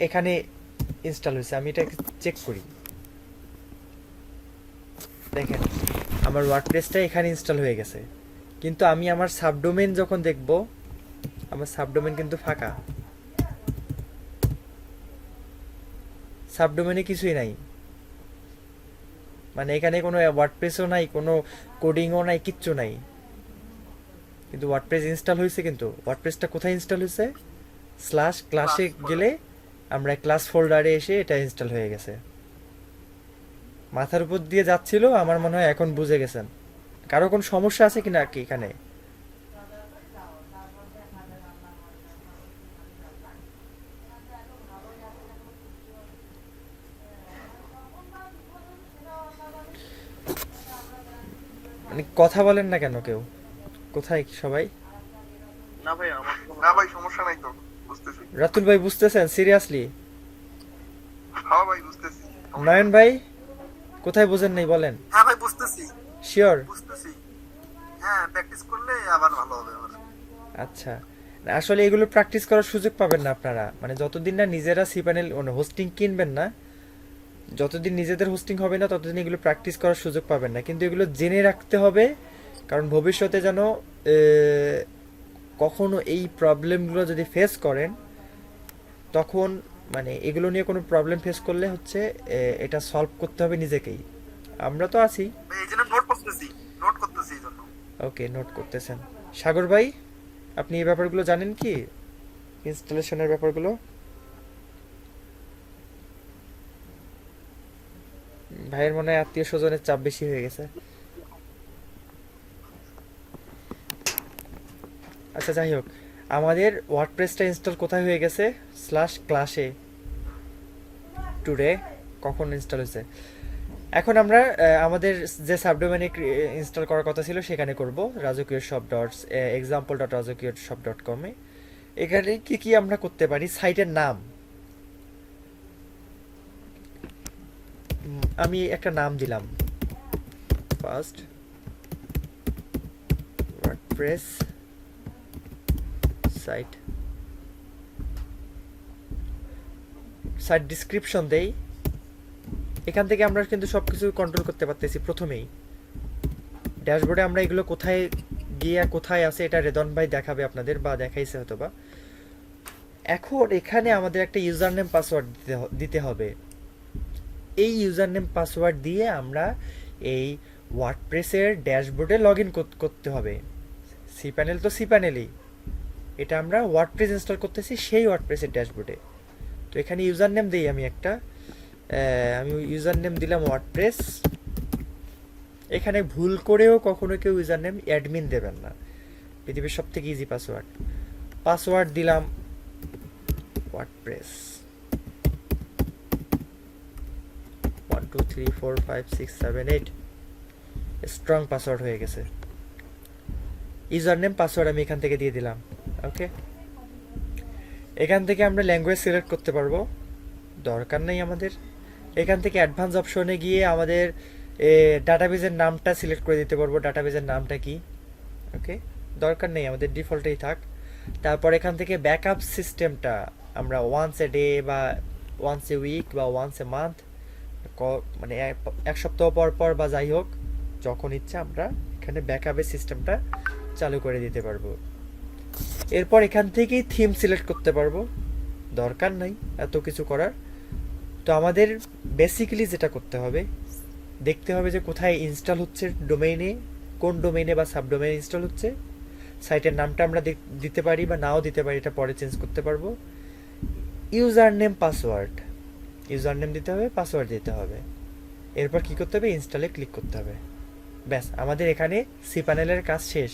এখানে ইনস্টল হয়েছে। আমি এটা চেক করি, দেখেন আমার ওয়ার্ডপ্রেসটা এখানে ইনস্টল হয়ে গেছে, কিন্তু আমি আমার সাবডোমেন যখন দেখব, আমার সাবডোমেন কিন্তু ফাঁকা, সাবডোমেনে কিছুই নাই, মানে এখানে কোনো ওয়ার্ডপ্রেসও নাই, কোনো কোডিংও নাই, কিচ্ছু নাই, কিন্তু ওয়ার্ডপ্রেস ইনস্টল হয়েছে। কিন্তু ওয়ার্ডপ্রেসটা কোথায় ইনস্টল হয়েছে? স্ল্যাশ ক্লাসে গেলে আমরা ক্লাস ফোল্ডারে এসে এটা ইনস্টল হয়ে গেছে। মাথার উপর দিয়ে যাচ্ছিল, আমার মনে হয় এখন বুঝে গেছেন। কারো কোনো সমস্যা আছে কিনা কি এখানে? মানে কথা বলেন না কেন কেউ? কোথায় সবাই? না ভাই আমার না ভাই সমস্যা নাই তো, বুঝতেছি। রাতুল ভাই বুঝতেছেন সিরিয়াসলি? হ্যাঁ ভাই বুঝতেছি। নয়ন ভাই কোথায় বোঝেন নাই বলেন? হ্যাঁ ভাই বুঝতেছি, শিওর? বুঝতেছি। হ্যাঁ প্র্যাকটিস করলে আবার ভালো হবে আমার। আচ্ছা, না, আসলে এগুলো প্র্যাকটিস করার সুযোগ পাবেন না আপনারা, মানে যতদিন না নিজেরা সি প্যানেল হোস্টিং কিনবেন না, যতদিন নিজেদের হোস্টিং হবে না ততদিন এগুলো প্র্যাকটিস করার সুযোগ পাবেন না। কিন্তু এগুলো জেনে রাখতে হবে, কারণ ভবিষ্যতে যেন কখনো এই প্রবলেমগুলো যদি ফেস করেন, তখন মানে এগুলো নিয়ে কোনো প্রবলেম ফেস করলে হচ্ছে এটা সলভ করতে হবে নিজেকেই। আমরা তো আছি। এই জন্য নোট করতেছি, নোট করতেছি এই জন্য। ওকে, নোট করতেছেন। সাগর ভাই আপনি এই ব্যাপারগুলো জানেন কি, ইনস্টলেশনের ব্যাপারগুলো? ভাইয়ের মনে হয় আত্মীয় স্বজনের চাপ বেশি হয়ে গেছে। আচ্ছা যাই হোক, আমাদের ওয়ার্ডপ্রেসটা ইনস্টল কোথায় হয়ে গেছে? স্ল্যাশ ক্লাসে টুডে কখন ইনস্টল হয়েছে। এখন আমরা আমাদের যে সাবডোমেনে ইনস্টল করার কথা ছিল সেখানে করব, রাজকীয় শপ ডট এক্সাম্পল ডট রাজকীয় শপ ডট কমে। এখানে কি কি আমরা করতে পারি? সাইটের নাম, আমি একটা নাম দিলাম, first WordPress site, site description দেই। এখান থেকে আমরা কিন্তু সব কিছু কন্ট্রোল করতে পারতেছি। প্রথমেই ড্যাশবোর্ডে আমরা এগুলো কোথায় গিয়ে কোথায় আছে এটা রেদন ভাই দেখাবে আপনাদের, বা দেখাইছে হয়তো বা। এখন এখানে আমাদের একটা ইউজার নেম পাসওয়ার্ড দিতে হবে। এই ইউজার নেম পাসওয়ার্ড দিয়ে আমরা এই ওয়ার্ডপ্রেসের ড্যাশবোর্ডে লগ ইন করতে হবে। সি প্যানেল তো সি প্যানেলই, এটা আমরা ওয়ার্ডপ্রেস ইনস্টল করতেছি সেই ওয়ার্ডপ্রেসের ড্যাশবোর্ডে। তো এখানে ইউজার নেম দিই আমি একটা, আমি ইউজার নেম দিলাম ওয়ার্ডপ্রেস। এখানে ভুল করেও কখনো কেউ ইউজার নেম অ্যাডমিন দেবেন না, পৃথিবীর সব থেকে ইজি পাসওয়ার্ড। পাসওয়ার্ড দিলাম ওয়ার্ডপ্রেস 1 2 3 4 5 6 7 8, স্ট্রং পাসওয়ার্ড হয়ে গেছে। ইউজার নেম পাসওয়ার্ড আমি এখান থেকে দিয়ে দিলাম। ওকে, এখান থেকে আমরা ল্যাঙ্গুয়েজ সিলেক্ট করতে পারবো, দরকার নেই আমাদের। এখান থেকে অ্যাডভান্স অপশনে গিয়ে আমাদের ডাটাবেজের নামটা সিলেক্ট করে দিতে পারবো, ডাটাবেজের নামটা কি। ওকে, দরকার নেই আমাদের, ডিফল্টেই থাক। তারপর এখান থেকে ব্যাকআপ সিস্টেমটা আমরা ওয়ান্স এ ডে বা ওয়ান্স এ উইক বা ওয়ান্স এ মান্থ, মানে এক সপ্তাহ পর পর বা যাই হোক যখন ইচ্ছা আমরা এখানে ব্যাকআপের সিস্টেমটা চালু করে দিতে পারবো। এরপর এখান থেকেই থিম সিলেক্ট করতে পারবো, দরকার নাই এত কিছু করার। তো আমাদের বেসিক্যালি যেটা করতে হবে, দেখতে হবে যে কোথায় ইনস্টল হচ্ছে ডোমেইনে, কোন ডোমেইনে বা সাবডোমেইনে ইনস্টল হচ্ছে। সাইটের নামটা আমরা দিতে পারি বা নাও দিতে পারি, এটা পরে চেঞ্জ করতে পারবো। User name password, user name দিতে হবে, পাসওয়ার্ড দিতে হবে। এরপর কি করতে হবে? ইনস্টলে ক্লিক করতে হবে। ব্যাস, আমাদের এখানে সি প্যানেলের কাজ শেষ।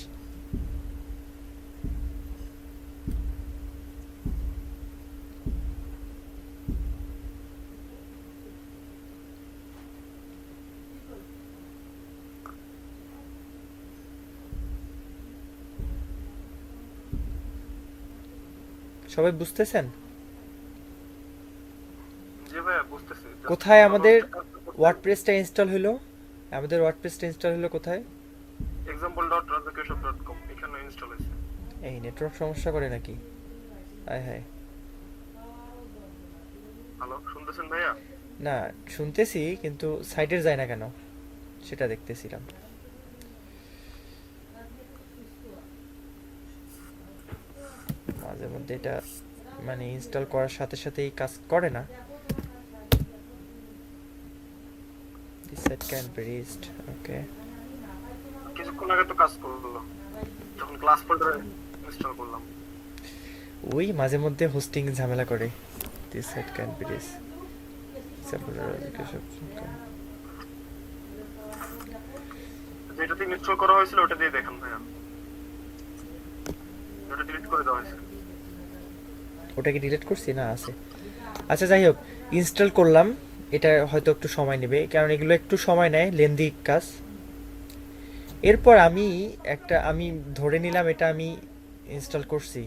সবাই বুঝতেছেন? জি ভাইয়া বুঝতেছি। Just কোথায় ভালো আমাদের একটা কাজ করতে- ওয়ার্ডপ্রেসটা ইনস্টল হলো? আমাদের ওয়ার্ডপ্রেসটা ইনস্টল হলো কোথায়? example.razakeshav.com এখানে ইনস্টল হয়েছে। এই নেটওয়ার্ক সমস্যা করে নাকি? হায় হায়। হ্যালো, শুনতেছেন ভাইয়া? না, শুনতেছি কিন্তু সাইটের যায় না কেন সেটা দেখতেছিলাম। মাঝে মধ্যে এটা মানে ইনস্টল করার সাথে সাথেই কাজ করে না। This site can be reached. Okay. কিছুক্ষণ আগে তো কাজ করলো, যখন ক্লাস ফোল্ডারে ইনস্টল করলাম। ওই মাঝে মধ্যে হোস্টিং ঝামেলা করে। This site can be reached. যেটাতে ইনস্টল করা হয়েছিল ওটা দিয়ে দেখেন ভাইয়া, ওটা ডিলিট করে দেওয়া হয়েছে। ওটাকে ডিলিট করছি না আছে। আচ্ছা যাই হোক, ইনস্টল করলাম। এটা হয়তো একটু সময় নেবে কারণ এগুলো একটু সময় নেয়, লেন্দি কাজ। এরপর আমি ধরে নিলাম এটা আমি ইনস্টল করছি,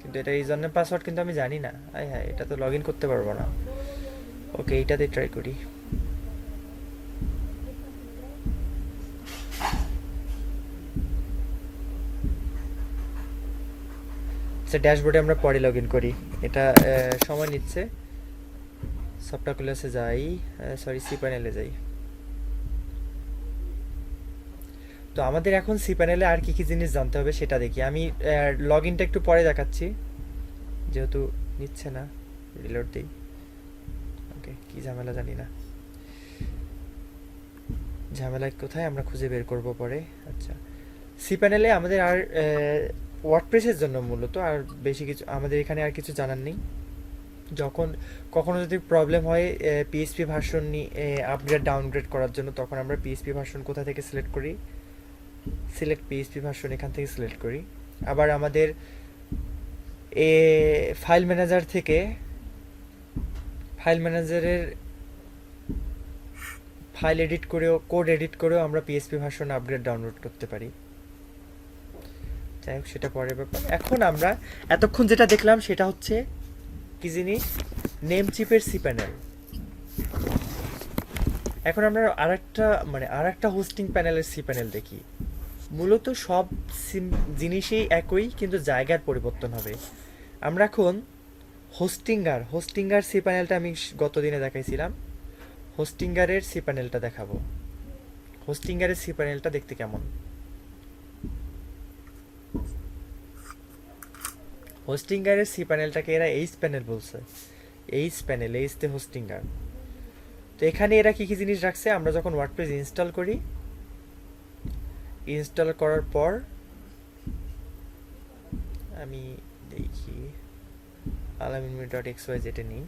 কিন্তু এটা ইউজারনেম পাসওয়ার্ড কিন্তু আমি জানি না। আয় হ্যাঁ, এটা তো লগ ইন করতে পারবো না। ওকে, এইটাতে ট্রাই করি। আচ্ছা, ড্যাশবোর্ডে আমরা পরে লগ ইন করি, এটা সময় নিচ্ছে। সফটওয়্যার যাই, সরি সি প্যানেলে যাই। তো আমাদের এখন সি প্যানেলে আর কি কি জিনিস জানতে হবে সেটা দেখি। আমি লগ ইনটা একটু পরে দেখাচ্ছি যেহেতু নিচ্ছে না। রিলোড দিই। ওকে, কি ঝামেলা জানি না, ঝামেলা কোথায় আমরা খুঁজে বের করব পরে। আচ্ছা, সি প্যানেলে আমাদের আর ওয়ার্ডপ্রেসের জন্য মূলত আর বেশি কিছু আমাদের এখানে আর কিছু জানার নেই। যখন কখনো যদি প্রবলেম হয় পিএইচপি ভার্সন আপগ্রেড ডাউনগ্রেড করার জন্য, তখন আমরা পিএইচপি ভার্সন কোথা থেকে সিলেক্ট করি, সিলেক্ট পিএইচপি ভার্সন এখান থেকে সিলেক্ট করি। আবার আমাদের ফাইল ম্যানেজার থেকে ফাইল ম্যানেজারের ফাইল এডিট করেও কোড এডিট করেও আমরা পিএইচপি ভার্সন আপগ্রেড ডাউনলোড করতে পারি। যাই হোক, সেটা পরের ব্যাপার। এখন আমরা এতক্ষণ যেটা দেখলাম সেটা হচ্ছে কি জিনিস, নেম চিপের সি প্যানেল। এখন আমরা আরেকটা হোস্টিং প্যানেলের সি প্যানেল দেখি। মূলত সব জিনিসই একই, কিন্তু জায়গার পরিবর্তন হবে। আমরা এখন হোস্টিঙ্গার সি প্যানেলটা আমি গত দিনে দেখাইছিলাম। হোস্টিঙ্গারের সি প্যানেলটা দেখাবো। হোস্টিঙ্গারের সি প্যানেলটা দেখতে কেমন? হোস্টিঙ্গারের সি প্যানেলটাকে এরা এইচ প্যানেল বলছে। এইচ তে হোস্টিঙ্গার। তো এখানে এরা কি কি জিনিস রাখছে, আমরা যখন ওয়ার্ডপ্রেস ইনস্টল করি, ইনস্টল করার পর আমি দেখি alaminmi.xyz যেটা নিই।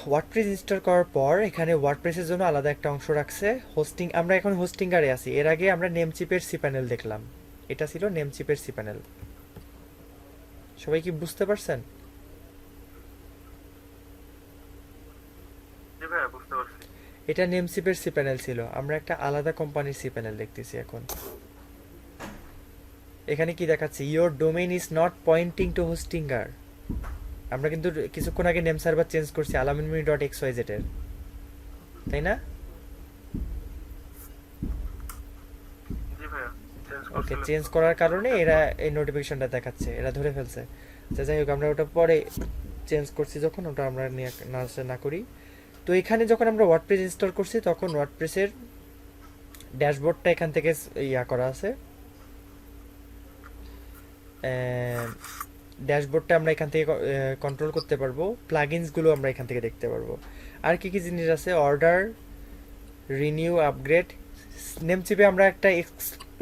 ওয়ার্ডপ্রেস ইনস্টল করার পর এখানে ওয়ার্ডপ্রেসের জন্য আলাদা একটা অংশ রাখছে হোস্টিং। আমরা এখন হোস্টিঙ্গারে আছি। এর আগে আমরা নেমচিপের সি প্যানেল দেখলাম, এটা ছিল নেমচিপের সি প্যানেল। সবাই কি বুঝতে পারছেন? জি ভাইয়া বুঝতে পারছি। এটা নেমচিপের সি প্যানেল ছিল, আমরা একটা আলাদা কোম্পানির সি প্যানেল দেখতেছি এখন। এখানে কি দেখাচ্ছে, your domain is not pointing to Hostinger. আমরা কিন্তু কিছুক্ষণ আগে নেম সার্ভার চেঞ্জ করছি alaminmi.xyz এর, তাই না? জি ভাইয়া ওকে, চেঞ্জ করার কারণে এরা এই নোটিফিকেশনটা দেখাচ্ছে, এরা ধরে ফেলছে। আচ্ছা যাই হোক, আমরা ওটা পরে চেঞ্জ করছি যখন, ওটা আমরা নিয়ে না করি। তো এখানে যখন আমরা ওয়ার্ডপ্রেস ইনস্টল করছি তখন ওয়ার্ডপ্রেসের ড্যাশবোর্ডটা এখান থেকে করা আছে। ড্যাশবোর্ডটা আমরা এখান থেকে কন্ট্রোল করতে পারবো, প্লাগইনসগুলো আমরা এখান থেকে দেখতে পারবো। আর কি কি জিনিস আছে, অর্ডার, রিনিউ, আপগ্রেড। নেমচিপে আমরা একটা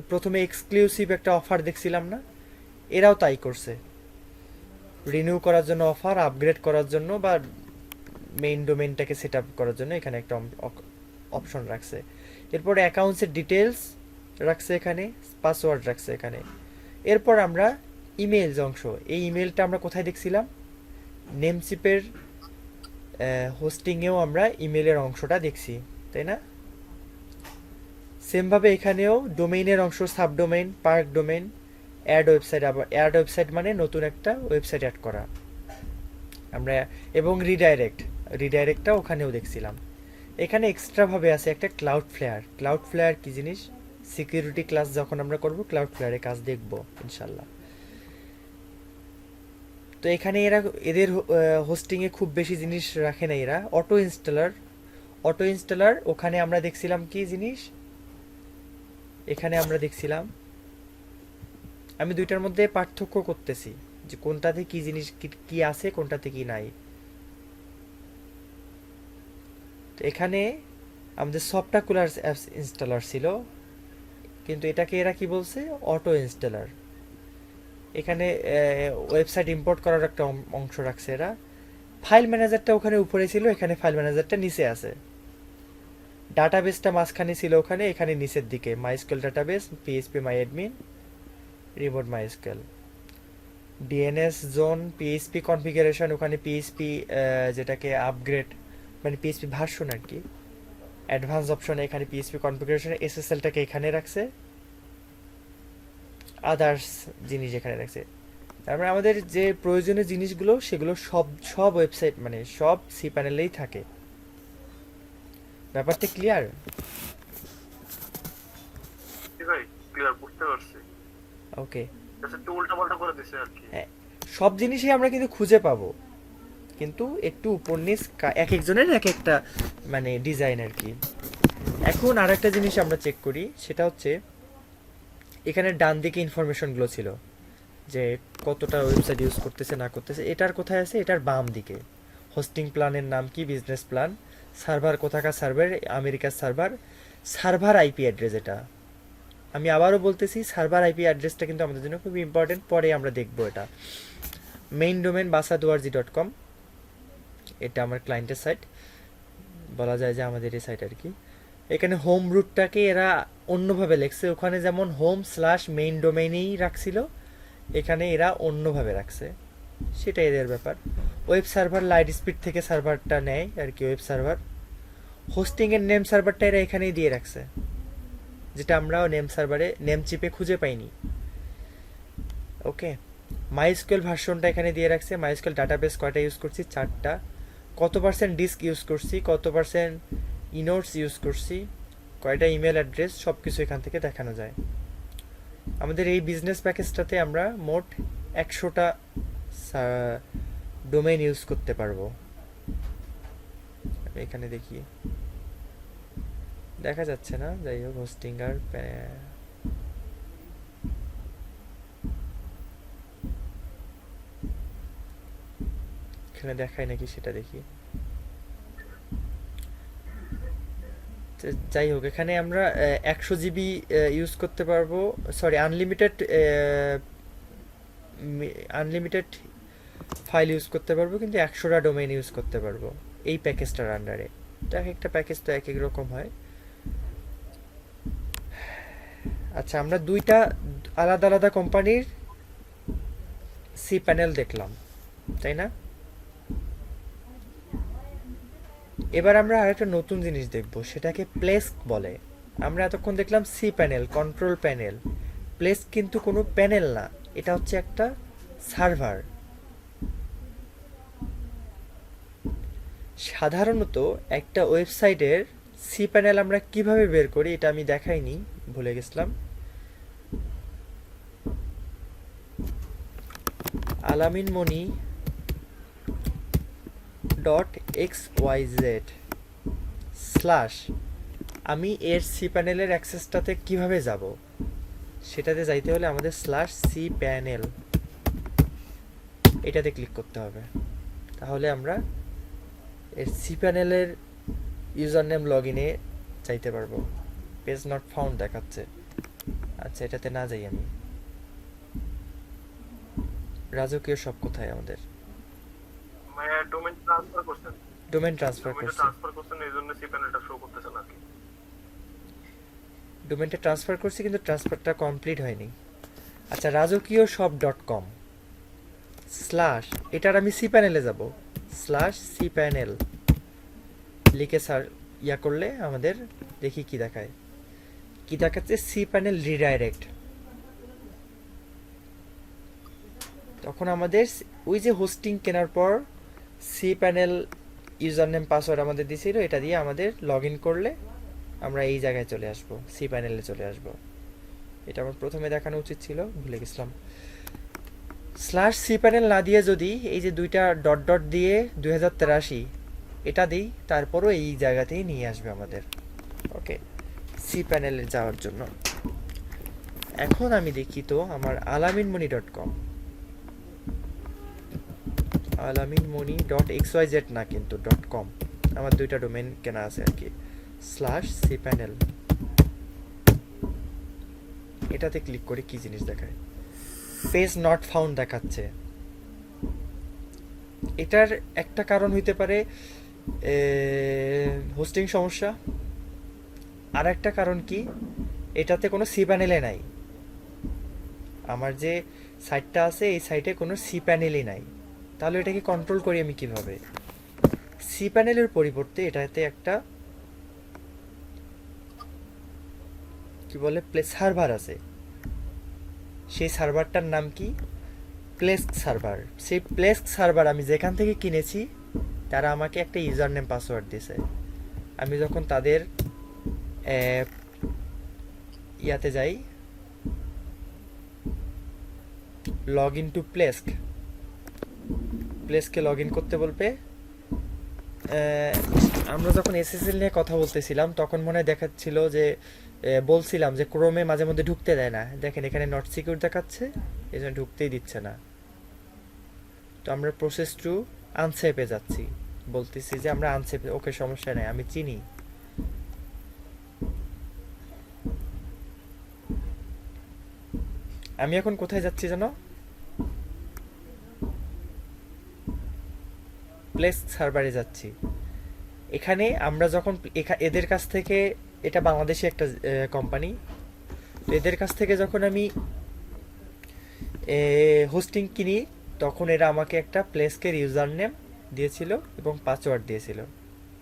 প্রথমে এক্সক্লুসিভ একটা অফার দেখছিলাম না, এরাও তাই করছে। রিনিউ করার জন্য অফার, আপগ্রেড করার জন্য বা মেইন ডোমেইনটাকে সেট আপ করার জন্য এখানে একটা অপশন রাখছে। এরপরে অ্যাকাউন্টসের ডিটেলস রাখছে এখানে, পাসওয়ার্ড রাখছে এখানে। এরপর আমরা ইমেলস অংশ, এই ইমেলটা আমরা কোথায় দেখছিলাম, নেমচিপের হোস্টিংয়েও আমরা ইমেলের অংশটা দেখছি, তাই না? সেমভাবে এখানেও ডোমেইনের অংশ subdomain, park domain, add website, আবার অ্যাড ওয়েবসাইট মানে নতুন একটা ওয়েবসাইট অ্যাড করা আমরা, এবং রিডাইরেক্টটা ওখানেও দেখছিলাম। এখানে এক্সট্রাভাবে আছে একটা ক্লাউড ফ্লেয়ার কি জিনিস, সিকিউরিটি ক্লাস যখন আমরা করব ক্লাউড ফ্লেয়ারে কাজ দেখব ইনশাল্লাহ। তো এখানে এদের হোস্টিংয়ে খুব বেশি জিনিস রাখে না এরা। অটো ইনস্টলার ওখানে আমরা দেখছিলাম কি জিনিস, এখানে আমরা দেখছিলাম, আমি দুইটার মধ্যে পার্থক্য করতেছি যে কোনটাতে কি জিনিস কি আছে কোনটাতে কি নাই। তো এখানে আমাদের সফটওয়্যার অ্যাপস ইনস্টলার ছিল, কিন্তু এটাকে এরা কি বলছে, অটো ইনস্টলার। এখানে ওয়েবসাইট ইম্পোর্ট করার একটা অংশ রাখছে এরা। ফাইল ম্যানেজারটা ওখানে উপরে ছিল, এখানে ফাইল ম্যানেজারটা নিচে আছে। ডাটাবেসটা মাঝখানে ছিল ওখানে, এখানে নিচের দিকে মাইস্কুয়েল ডাটাবেস, পিএইচপি মাই admin, remote MySQL, DNS zone, PHP configuration, ওখানে পিএইচপি যেটাকে আপগ্রেড মানে পিএইচপি ভার্সন আর কি, অ্যাডভান্স অপশনে এখানে পিএইচপি কনফিগারেশন, এসএসএলটাকে এখানে রাখছে, আদার্স জিনিস এখানে রাখছে। তারপরে আমাদের যে প্রয়োজনীয় জিনিসগুলো সেগুলো সব ওয়েবসাইট মানে সব সি প্যানেলেই থাকে। ব্যাপারটা ক্লিয়ার? ভাই ক্লিয়ার, বুঝতে পারছি। ওকে, একটু উল্টাপাল্টা করে দিছে আর কি। হ্যাঁ, সব জিনিসই আমরা কিন্তু খুঁজে পাবো, কিন্তু একটু উপর নিচ এক একজনের এক একটা মানে ডিজাইন আর কি। এখন আর একটা জিনিস আমরা চেক করি, সেটা হচ্ছে এখানে ডান দিকে ইনফরমেশনগুলো ছিল যে কতটা ওয়েবসাইট ইউজ করতেছে না করতেছে। এটার কোথায় আছে, এটার বাম দিকে হোস্টিং প্ল্যানের নাম কি, বিজনেস প্ল্যান, সার্ভার কোথাকার সার্ভার, আমেরিকার সার্ভার আইপি অ্যাড্রেস। এটা আমি আবারও বলতেছি, সার্ভার আইপি অ্যাড্রেসটা কিন্তু আমাদের জন্য খুব ইম্পর্টেন্ট, পরে আমরা দেখবো এটা। মেইন ডোমেন basadorg.com, এটা আমার ক্লায়েন্টের সাইট, বলা যায় যে আমাদের এই সাইট আর কি। এখানে হোম রুটটাকে এরা অন্যভাবে লেখছে, ওখানে যেমন হোম/মেইন ডোমেইনেই রাখছিল, এখানে এরা অন্যভাবে রাখছে, সেটা এদের ব্যাপার। ওয়েব সার্ভার লাইট স্পিড থেকে সার্ভারটা নেয় আর কি, ওয়েব সার্ভার। হোস্টিংয়ের নেম সার্ভারটা এরা এখানেই দিয়ে রাখছে, যেটা আমরাও নেম চিপে খুঁজে পাইনি। ওকে, মাইস্কুয়েল ভার্সনটা এখানে দিয়ে রাখছে। মাইস্কুয়েল ডাটাবেস কয়টা ইউজ করছি, 4টা। কত পার্সেন্ট ডিস্ক ইউজ করছি, কত পার্সেন্ট ইনোটস ইউজ করছি, কয়টা ইমেল অ্যাড্রেস, সব কিছু এখান থেকে দেখানো যায়। আমাদের এই বিজনেস প্যাকেজটাতে আমরা মোট 100টা ডোমেইন ইউজ করতে পারবো। এখানে দেখি, দেখা যাচ্ছে না, যাই হোক। হোস্টিং আর এখানে দেখায় নাকি সেটা দেখি। যাই হোক, এখানে আমরা 100 জিবি ইউজ করতে পারবো, সরি আনলিমিটেড ফাইল ইউজ করতে পারবো, কিন্তু 100টা ডোমেইন ইউজ করতে পারবো এই প্যাকেজটার আন্ডারে। তো এক একটা প্যাকেজ তো এক এক রকম হয়। আচ্ছা, আমরা দুইটা আলাদা আলাদা কোম্পানির সি প্যানেল দেখলাম, তাই না? এবার আমরা আরেকটা নতুন জিনিস দেখব, সেটাকে প্লেস্ক বলে। আমরা এতক্ষণ দেখলাম সি প্যানেল, কন্ট্রোল প্যানেল। প্লেস্ক কিন্তু কোনো প্যানেল না, এটা হচ্ছে একটা সার্ভার। সাধারণত একটা ওয়েবসাইটের সি প্যানেল আমরা কিভাবে বের করি এটা আমি দেখাইনি, ভুলে গেছিলাম। alaminmoni.xyz/ আমি এর সি প্যানেলের অ্যাক্সেসটাতে কিভাবে যাব, সেটাতে যাইতে হলে আমাদের /cpanel এটাতে ক্লিক করতে হবে। তাহলে আমরা এর সি প্যানেলের ইউজার নেম লগ ইনে চাইতে পারবো। পেজ নট ফাউন্ড দেখাচ্ছে। আচ্ছা, এটাতে না যাই আমি। রাজকীয় সব কোথায় আমাদের? ডোমেইন ট্রান্সফার করছেন, ডোমেইন ট্রান্সফার এইজন্য সি প্যানেলটা শো করতেছে না কি? ডোমেইনটা ট্রান্সফার করছি, কিন্তু ট্রান্সফারটা কমপ্লিট হয়নি। আচ্ছা, রাজকীয় shop.com/ এটার আমি সি প্যানেলে যাব, /cpanel লিখে ইয়া করলে আমাদের দেখি কি দেখায়। কি দেখাচ্ছে সি প্যানেল রিডাইরেক্ট। তখন আমাদের ওই যে হোস্টিং কেনার পর C panel user name password আমাদের দিছিল, এটা দিয়ে আমাদের লগ ইন করলে আমরা এই জায়গায় চলে আসব, সি প্যানেলে চলে আসব। এটা আমার প্রথমে দেখানো উচিত ছিল, ভুলে গেছিলাম। স্ল্যাশ সি প্যানেল না দিয়ে যদি এই যে দুইটা ডট ডট দিয়ে 2083 এটা দিই, তারপরও এই জায়গাতেই নিয়ে আসবে আমাদের। ওকে, সি প্যানেলে যাওয়ার জন্য এখন আমি দেখি তো আমার alaminmoney.com, alaminmoney.xyz না কিন্তু .com, আমার দুইটা ডোমেন কেনা আছে আর কি। স্ল্যাশ সি প্যানেল, এটাতে ক্লিক করে কি জিনিস দেখায়, পেজ নট ফাউন্ড দেখাচ্ছে। এটার একটা কারণ হইতে পারে হোস্টিং সমস্যা, আর একটা কারণ কি, এটাতে কোনো সি প্যানেলে নাই। আমার যে সাইটটা আছে এই সাইটে কোনো সি প্যানেলই নাই, তাহলে এটাকে কন্ট্রোল করি আমি কিভাবে? সি প্যানেলের পরিবর্তে এটাতে একটা কি বলে সার্ভার আছে, সেই সার্ভারটার নাম কি, প্লেস্ক সার্ভার। সেই প্লেস্ক সার্ভার আমি যেখান থেকে কিনেছি তারা আমাকে একটা ইউজার নেম পাসওয়ার্ড দিছে। আমি যখন তাদের ইয়াতে যাই, লগ ইন টু প্লেস্কে লগ ইন করতে বলবে। আমরা যখন এসএসএল নিয়ে কথা বলতেছিলাম তখন মনে হয় দেখাচ্ছিল যে বলছিলাম যে ক্রোমে মাঝে মধ্যে ঢুকতে দেয় না, দেখেন এখানে নট সিকিউর দেখাচ্ছে, এই জন্য ঢুকতেই দিচ্ছে না। তো আমরা প্রসেস টু আনসেপে যাচ্ছি, বলতেছি যে আমরা আনসেপে, ওকে সমস্যা নেই, আমি চিনি। আমি এখন কোথায় যাচ্ছি জানো, প্লেস সার্ভারে যাচ্ছি। এখানে আমরা যখন এদের কাছ থেকে, এটা বাংলাদেশি একটা কোম্পানি, তো এদের কাছ থেকে যখন আমি হোস্টিং কিনি তখন এরা আমাকে একটা প্লেস্কের ইউজার নেম দিয়েছিল এবং পাসওয়ার্ড দিয়েছিল।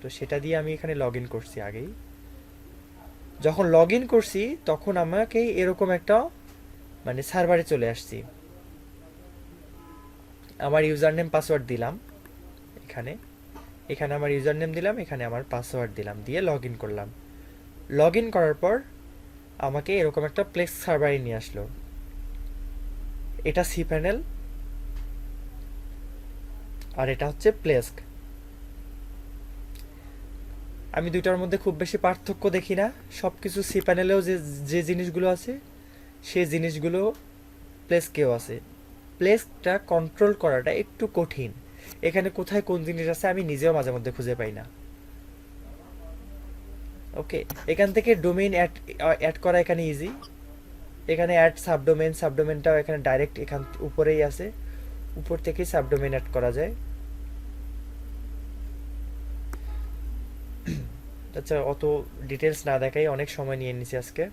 তো সেটা দিয়ে আমি এখানে লগ ইন করছি আগেই। যখন লগ ইন করছি তখন আমাকে এরকম একটা মানে সার্ভারে চলে আসছি, আমার ইউজার নেম পাসওয়ার্ড দিলাম, এখানে আমার ইউজার নেম দিলাম, এখানে আমার পাসওয়ার্ড দিলাম, দিয়ে লগ ইন করলাম। লগ ইন করার পর আমাকে এরকম একটা প্লেক্স সার্ভারে নিয়ে আসলো। এটা সি প্যানেল আর এটা হচ্ছে প্লেস্ক। আমি দুইটার মধ্যে খুব বেশি পার্থক্য দেখি না, সব কিছু সি প্যানেলেও যে জিনিসগুলো আছে সেই জিনিসগুলো প্লেস্কেও আছে। প্লেস্কটা কন্ট্রোল করাটা একটু কঠিন, এখানে কোথায় কোন জিনিস আছে আমি নিজেও মাঝে মধ্যে খুঁজে পাই না। ওকে, এখান থেকে ডোমেইন অ্যাড করা এখানে ইজি, এখানে অ্যাড সাবডোমেনটাও এখানে ডাইরেক্ট এখান উপরেই আছে, উপর থেকেই সাবডোমেন অ্যাড করা যায়। আচ্ছা, অত ডিটেলস না দেখাই, অনেক সময় নিয়ে নিছি আজকে।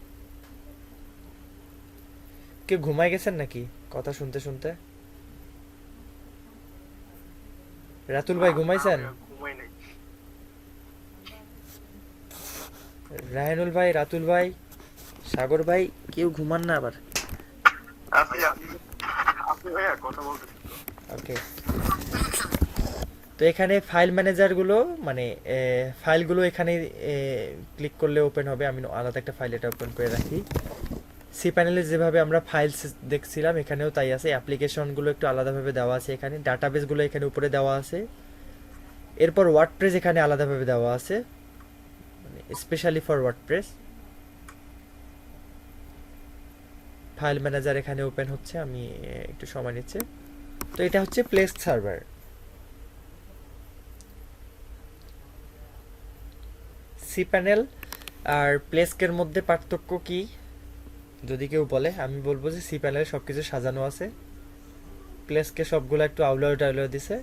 কেউ ঘুমায় গেছেন নাকি কথা শুনতে শুনতে? রাতুল ভাই ঘুমাইছেন? ঘুমাই নাই। রায়নুল ভাই, রাতুল ভাই, সাগর ভাই, কেউ ঘুমান না আবার? আপনি ভাইয়া কথা বলতেছি। ওকে, তো এখানে ফাইল ম্যানেজারগুলো মানে ফাইলগুলো এখানে ক্লিক করলে ওপেন হবে। আমি আলাদা একটা ফাইল এটা ওপেন করে রাখি। সি প্যানেলে যেভাবে আমরা ফাইলস দেখছিলাম এখানেও তাই আছে, অ্যাপ্লিকেশনগুলো একটু আলাদাভাবে দেওয়া আছে, এখানে ডাটাবেসগুলো এখানে উপরে দেওয়া আছে, এরপর ওয়ার্ডপ্রেস এখানে আলাদাভাবে দেওয়া আছে, মানে specially for WordPress. File manager এখানে ওপেন হচ্ছে, আমি একটু সময় নিচ্ছে। তো এটা হচ্ছে প্লেস্ক সার্ভার। সি প্যানেল আর প্লেস্কের মধ্যে পার্থক্য কি যদি কেউ বলে, আমি বলবো যে সি প্যানেলে সব কিছু সাজানো আছে, প্লেস্কে সবগুলো একটু আউলাও টাউলাও দিছে,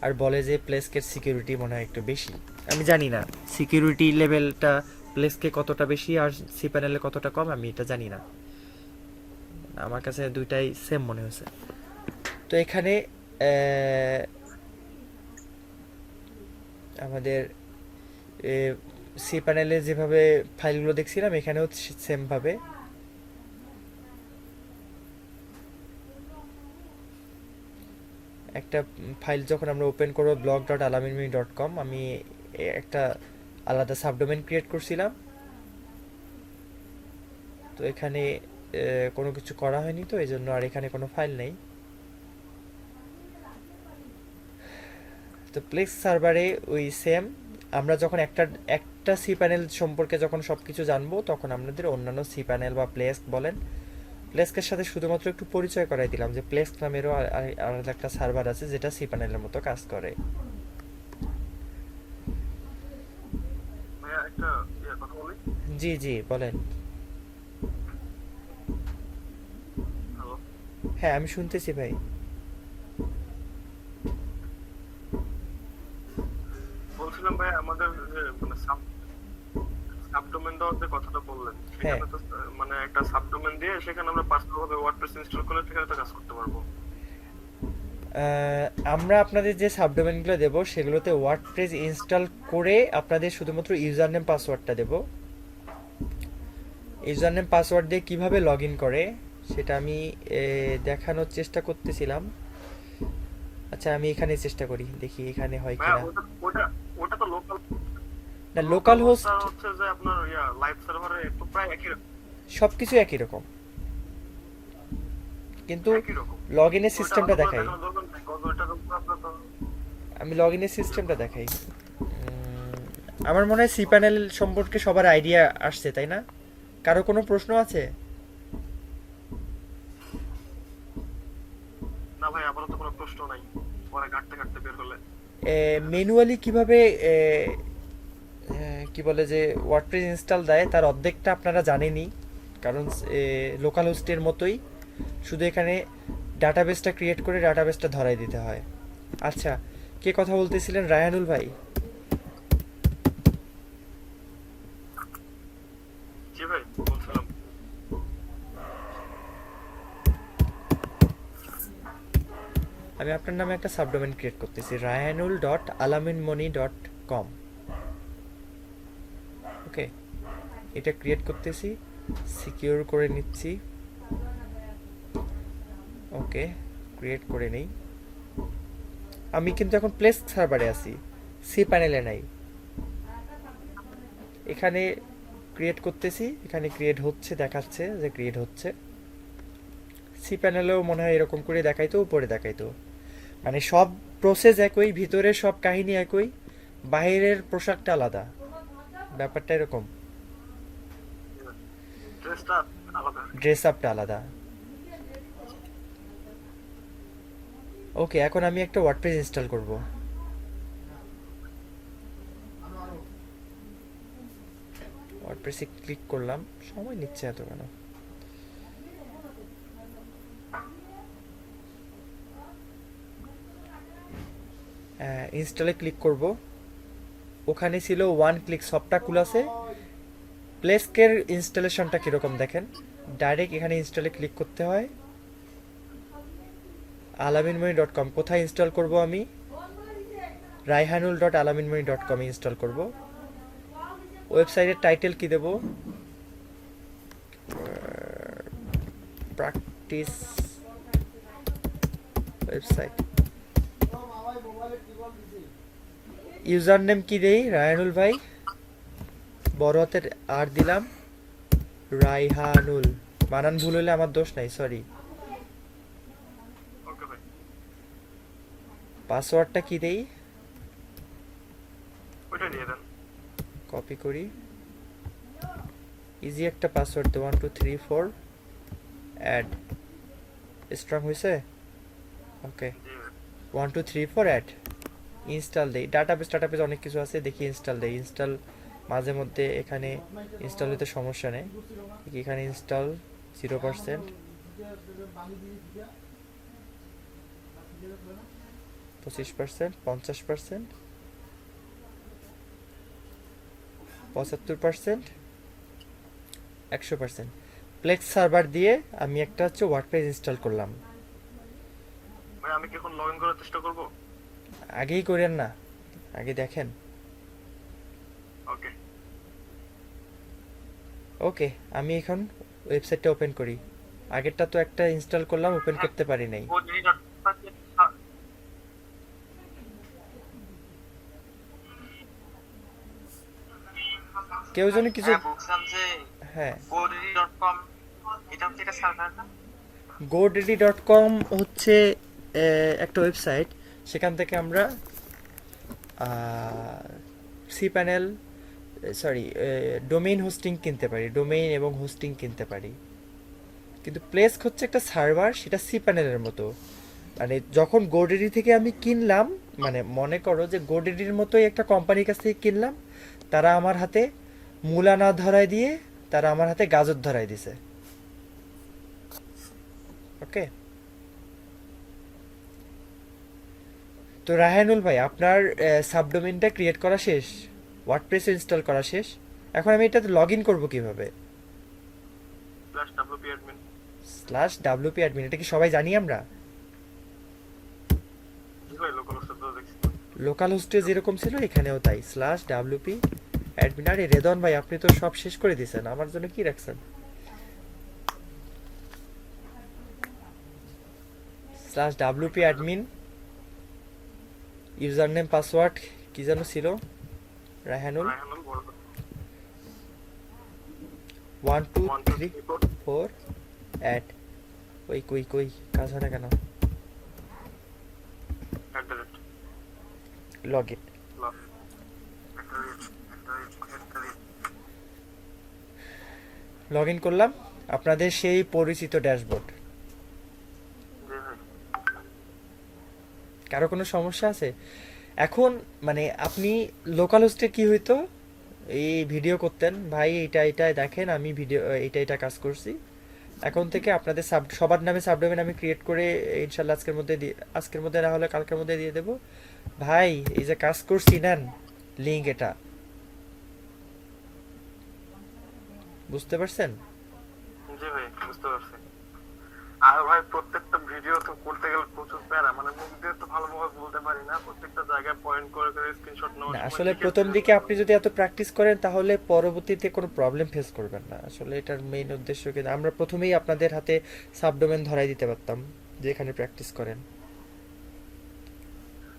আর বলে যে প্লেস্কের সিকিউরিটি মনে হয় একটু বেশি। আমি জানি না সিকিউরিটি লেভেলটা প্লেস্কে কতটা বেশি আর সি প্যানেলে কতটা কম, আমি এটা জানি না, আমার কাছে দুইটাই সেম মনে হয়েছে। তো এখানে আমাদের সি প্যানেলে যেভাবে ফাইলগুলো দেখছিলাম এখানেও সেম ভাবে একটা ফাইল যখন আমরা ওপেন করবো blog.alaminmini.com, আমি একটা আলাদা সাবডোমেন ক্রিয়েট করছিলাম। তো এখানে কোনো কিছু করা হয়নি, তো এই জন্য আর এখানে কোনো ফাইল নেই। তো প্লেক্স সার্ভারে ওই সেম, আমরা যখন একটা সি প্যানেল সম্পর্কে যখন সব কিছু জানবো তখন আমাদের অন্যান্য সি প্যানেল বা প্লেস্ক বলেন, প্লেস্কের সাথে শুধুমাত্র একটু পরিচয় করাই দিলাম যে প্লেস্ক নামেরও আলাদা একটা সার্ভার আছে যেটা সি প্যানেলের মতো কাজ করে। ভাইয়া একটা কথা বলি। জি জি বলেন। হ্যালো, হ্যাঁ আমি শুনতেছি ভাই। বলছিলাম ভাই আমাদের যে মানে সাবডোমেন দেওয়ার যে কথাটা বললেন, হ্যাঁ সেখানে তো মানে একটা সাবডোমেন দিয়ে সেখানে আমরা পার্সোনাল ভাবে ওয়ার্ডপ্রেস ইনস্টল করলে সেখানে তো কাজ করতে পারবো। আমরা আপনাদের যে সাবডোমেনগুলো দেব সেগুলোতে ওয়ার্ডপ্রেস ইনস্টল করে আপনাদের শুধুমাত্র ইউজার নেম পাসওয়ার্ডটা দেব। ইউজার নেম পাসওয়ার্ড দিয়ে কীভাবে লগ ইন করে সেটা আমি দেখানোর চেষ্টা করতেছিলাম। আচ্ছা আমি এখানে চেষ্টা করি, দেখি এখানে হয় ভাইয়া কিনা। ওটা ওটা তো লোকাল না লোকাল হোস্ট হচ্ছে যে আপনার লাইভ সার্ভারে তো প্রায় একই সব কিছু একই রকম, কিন্তু একই রকম। লগ ইনের ওটা সিস্টেমটা আলাদা করে দেখাই। দেখানোর দরকার নেই, কারণ ওইটার উপর আপনার তো আমি লগ ইনের সিস্টেমটা দেখাই। আমার মনে হয় সি প্যানেল সম্পর্কে সবার আইডিয়া আসছে, তাই না? কারো কোনো প্রশ্ন আছে? না ভাই, আপাতত কোনো প্রশ্ন নাই, পরে ঘাটতে ঘাটতে বের হলে। ম্যানুয়ালি কিভাবে কি বলে যে ওয়ার্ডপ্রেস ইনস্টল দেয় তার অর্ধেকটা আপনারা জানেনই, কারণ লোকাল হোস্টের মতোই, শুধু এখানে ডাটাবেসটা ক্রিয়েট করে ডাটাবেসটা ধরাই দিতে হয়। আচ্ছা, কে কথা বলতেছিলেন? রায়হানুল ভাই? জি ভাই, বলছিলাম আমি আপনার নামে একটা সাবডোমেন ক্রিয়েট করতেছি, rayanul.alaminmoney.com। ওকে, এটা ক্রিয়েট করতেছি, সিকিউর করে নিচ্ছি। ওকে, ক্রিয়েট করে নেই। আমি কিন্তু এখন প্লেস সার্ভারে আছি, সি প্যানেলে নাই। এখানে ক্রিয়েট করতেছি, এখানে ক্রিয়েট হচ্ছে, দেখাচ্ছে যে ক্রিয়েট হচ্ছে। সি প্যানেলেও মনে হয় এরকম করে দেখাইতো, উপরে দেখাইতো। মানে সব প্রসেস একই, ভিতরের সব কাহিনী একই, বাইরের পোশাকটা আলাদা, ব্যাপারটা এরকম, ড্রেসটা আলাদা। ড্রেস আপটা আলাদা। ওকে, এখন আমি একটা ওয়ার্ডপ্রেস ইনস্টল করব। ওয়ার্ডপ্রেসে ক্লিক করলাম, সময় নিচ্ছে এত কেন? ইনস্টলে ক্লিক করব। ওখানে ছিল ওয়ান ক্লিক সফটটা খুলেছে। প্লেস্কের ইনস্টলেশনটা কীরকম দেখেন, ডাইরেক্ট এখানে ইনস্টলে ক্লিক করতে হয়। alaminmoney.com কোথায় ইনস্টল করব? আমি raihanul.alaminmoney.com ইনস্টল করব। ওয়েবসাইটের টাইটেল কি দেব? Practice website. ইউজার নেম কি দেই? রায়হানুল ভাই, বড় হাতের আর দিলাম, রাইহানুল। বানান ভুল হলে আমার দোষ নাই, সরি। ওকে ভাই, পাসওয়ার্ডটা কি দেই? ওইটা দিয়ে দেন। কপি করি, ইজি একটা পাসওয়ার্ড তো 1 2 3 4 অ্যাড। স্ট্রং হয়েছে? ওকে, জি ভাই। 1 2 3 4 অ্যাড। ইনস্টল দেই, ডাটাবেস অনেক কিছু আছে, দেখি ইনস্টল দেই। ইনস্টল মাঝে মধ্যে এখানে ইনস্টল হতে সমস্যা নেই। এখানে ইনস্টল 0%, 25%, 50%, 75%, 100%। প্লেক্স সার্ভার দিয়ে আমি একটা হচ্ছে ওয়ার্ডপ্রেস ইনস্টল করলাম। ভাই আমি কি এখন লগ ইন করার চেষ্টা করব? আগেই করেন না, আগে দেখেন। ওকে, ওকে, আমি এখন ওয়েবসাইটটা ওপেন করি। আগেরটা তো একটা ইনস্টল করলাম, ওপেন করতে পারি নাই। কেউ যেন কিছু, হ্যাঁ বলছিলাম যে হ্যাঁ, godaddy.com এটা হচ্ছে একটা সার্ভার না? godaddy.com হচ্ছে একটা ওয়েবসাইট। সেখান থেকে আমরা C panel, sorry, domain hosting কিনতে পারি, ডোমেইন এবং হোস্টিং কিনতে পারি। কিন্তু প্লেস হচ্ছে একটা সার্ভার, সেটা সি প্যানেলের মতো। মানে যখন গোডেডি থেকে আমি কিনলাম, মানে মনে করো যে গোডেডির মতোই একটা কোম্পানির কাছ থেকে কিনলাম, তারা আমার হাতে মূলা না ধরায় দিয়ে তারা আমার হাতে গাজর ধরায় দিছে। ওকে, তো রাহানুল ভাই, আপনার সাবডোমেইনটা ক্রিয়েট করা শেষ, ওয়ার্ডপ্রেস ইনস্টল করা শেষ। এখন আমি এটাতে লগ ইন করবো কিভাবে? /wp admin। /wp admin, এটা কি সবাই জানি আমরা? জি ভাই, লোকাল হোস্টে তো দেখছি। লোকাল হোস্টে যেরকম ছিল এখানেও তাই, /wp admin। আরে রেদন ভাই, আপনি তো সব শেষ করে দিয়েছেন, আমার জন্য কি রাখছেন? /wp admin, user name password কি যেন ছিল? রাহানুল রায়হানুল বড় 1 2 1 2 3 3 4 4 at কই কই কই, কাজ হয় না কেন? Log in. লগ ইন করলাম, আপনাদের সেই পরিচিত ড্যাশবোর্ড। কারো কোনো সমস্যা আছে? এখন মানে আপনি লোকাল হোস্টে কি হইতো, এই ভিডিও করতেন, ভাই এটা এটা দেখেন আমি ভিডিও এটা এটা কাজ করছি। এখন থেকে আপনাদের সবার নামে সাবডোমেন আমি ক্রিয়েট করে ইনশাল্লাহ আজকের মধ্যে না হলে কালকের মধ্যে দিয়ে দেবো। ভাই এই যে কাজ করছি, নেন লিঙ্ক, এটা বুঝতে পারছেন? জি ভাই, বুঝতে পারছি। আর ভাই প্রত্যেকটা ভিডিও তো করতে গেলে প্রচুর প্যারা, মানে মুখ দিয়ে তো ভালোভাবে বলতে পারি না, প্রত্যেকটা জায়গায় পয়েন্ট করে করে স্ক্রিনশট নেওয়ার না, সময় আসলে লিখে প্রথম দিতে দিকে হয়। আপনি যদি এত প্র্যাকটিস করেন তাহলে পরবর্তীতে কোনো প্রবলেম ফেস করবেন না। আসলে এটার মেইন উদ্দেশ্য কিন্তু আমরা প্রথমেই আপনাদের হাতে সাবডোমেন ধরাই দিতে পারতাম যেখানে প্র্যাকটিস করেন।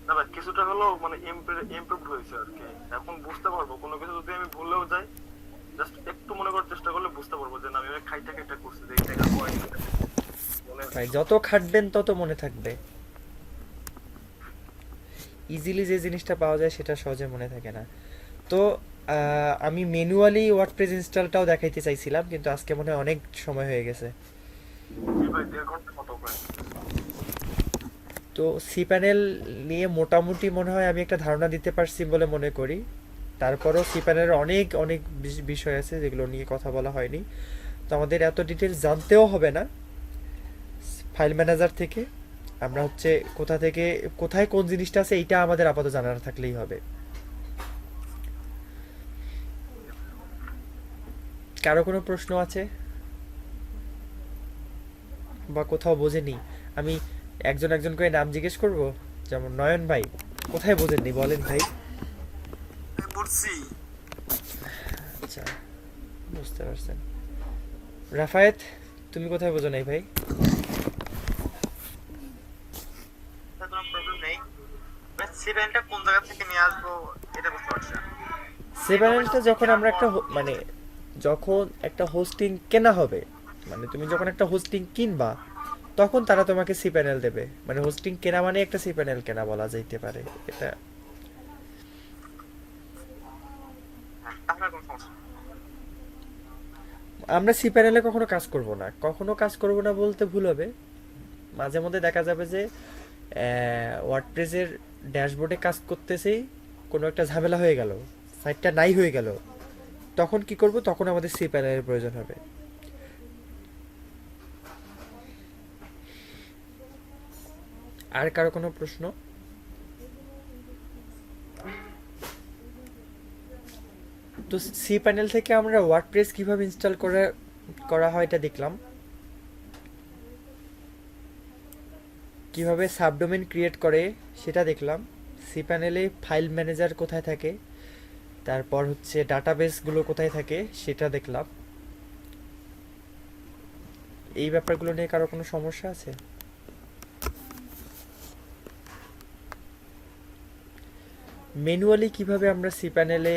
না ভাই, কিছুটা হলেও মানে ইমপ্রুভড হয়েছে আর কি। এখন বুঝতে পারবো কোনো কিছু যদি আমি ভুলেও যাই, জাস্ট একটু মনে করার চেষ্টা করলে বুঝতে পারবো যে না, আমি ওই খাইটা খাইটা করছি, যে এই জায়গার পয়েন্ট মনে ভাই যত খাটবেন তত মনে থাকবে। ইজিলি যে জিনিসটা পাওয়া যায় সেটা সহজে মনে থাকে না। তো আমি ম্যানুয়ালি ওয়ার্ডপ্রেস ইনস্টলটাও দেখাইতে চাইছিলাম, কিন্তু আজকে মনে হয় অনেক সময় হয়ে গেছে। জি ভাই, 1.5 ঘন্টা মতো প্রায়। তো সি প্যানেল নিয়ে মোটামুটি মনে হয় আমি একটা ধারণা দিতে পারছি বলে মনে করি। তারপরও সি প্যানেলের অনেক অনেক বিষয় আছে যেগুলো নিয়ে কথা বলা হয়নি, তো আমাদের এত ডিটেলস জানতেও হবে না। ফাইল ম্যানেজার থেকে আমরা হচ্ছে কোথায় কোন জিনিসটা আছে এইটা আমাদের আপাতত জানা থাকলেই হবে। কারো কোনো প্রশ্ন আছে বা কোথাও বোঝেনি? আমি একজন একজন করে নাম জিজ্ঞেস করব। যেমন নয়ন ভাই, কোথায় বোঝেননি বলেন ভাই? বুঝছি। আচ্ছা, বুঝতে পারছেন। রাফায়েত, তুমি কোথায় বোঝো নাই ভাই? কোনো প্রবলেম নেই। সিভেনটা কোন জায়গা থেকে নিয়ে আসবো এটা বুঝতে পারছি না। সি প্যানেলটা যখন আমরা মানে যখন একটা হোস্টিং কেনা হবে, মানে তুমি যখন একটা হোস্টিং কিনবা তখন তারা তোমাকে সি প্যানেল দেবে। মানে হোস্টিং কেনা মানে একটা সি প্যানেল কেনা বলা যাইতে পারে এটা। তাহলে কোনো সমস্যা নেই। আমরা সি প্যানেলে কখনো কাজ করব না বলতে ভুল হবে। মাঝে মধ্যে দেখা যাবে যে ওয়ার্ডপ্রেসের ড্যাশবোর্ডে কাজ করতেছেই কোনো একটা ঝামেলা হয়ে গেল, সাইটটা নাই হয়ে গেল, তখন কি করব? তখন আমাদের সি প্যানেলের প্রয়োজন হবে। আর কারো কোনো প্রশ্ন? তো সি প্যানেল থেকে আমরা ওয়ার্ডপ্রেস কিভাবে ইনস্টল করা হয় এটা দেখলাম, কিভাবে সাবডোমেন ক্রিয়েট করে সেটা দেখলাম, সি প্যানেলে ফাইল ম্যানেজার কোথায় থাকে, তারপর হচ্ছে ডাটাবেসগুলো কোথায় থাকে সেটা দেখলাম। এই ব্যাপারগুলো নিয়ে কারো কোনো সমস্যা আছে? ম্যানুয়ালি কিভাবে আমরা সি প্যানেলে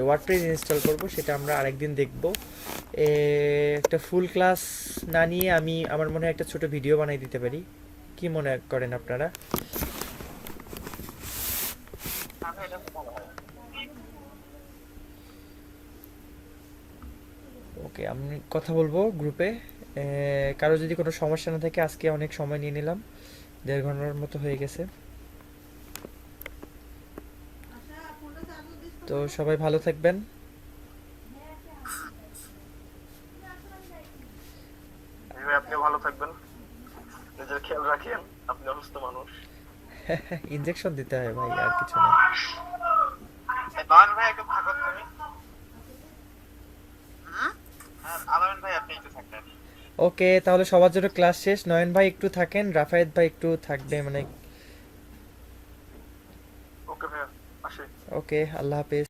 ওয়ার্ডপ্রেস ইনস্টল করব সেটা আমরা আরেকদিন দেখব। একটা ফুল ক্লাস না নিয়ে আমি আমার মনে হয় একটা ছোট ভিডিও বানাই দিতে পারি, কি মনে করেন আপনারা? আমি এটা ভালো হয়। ওকে, আমি কথা বলবো গ্রুপে। কারো যদি কোনো সমস্যা না থাকে, আজকে অনেক সময় নিয়ে নিলাম, 1.5 ঘন্টার মতো হয়ে গেছে। তো সবাই ভালো থাকবেন। ভাই আপনি ভালো থাকবেন, নিজের খেয়াল রাখেন, আপনি অসুস্থ মানুষ। ইনজেকশন দিতে হয় ভাই, আর কিছু না। নয়ন ভাই একটু থাকো তুমি। আর আলামিন ভাই আপনি একটু থাকবেন। ওকে, তাহলে সবার জন্য ক্লাস শেষ। নয়ন ভাই একটু থাকেন, রাফায়েত ভাই একটু থাকবে, মানে ওকে ভাইয়া, আসি। ওকে, আল্লাহ হাফেজ।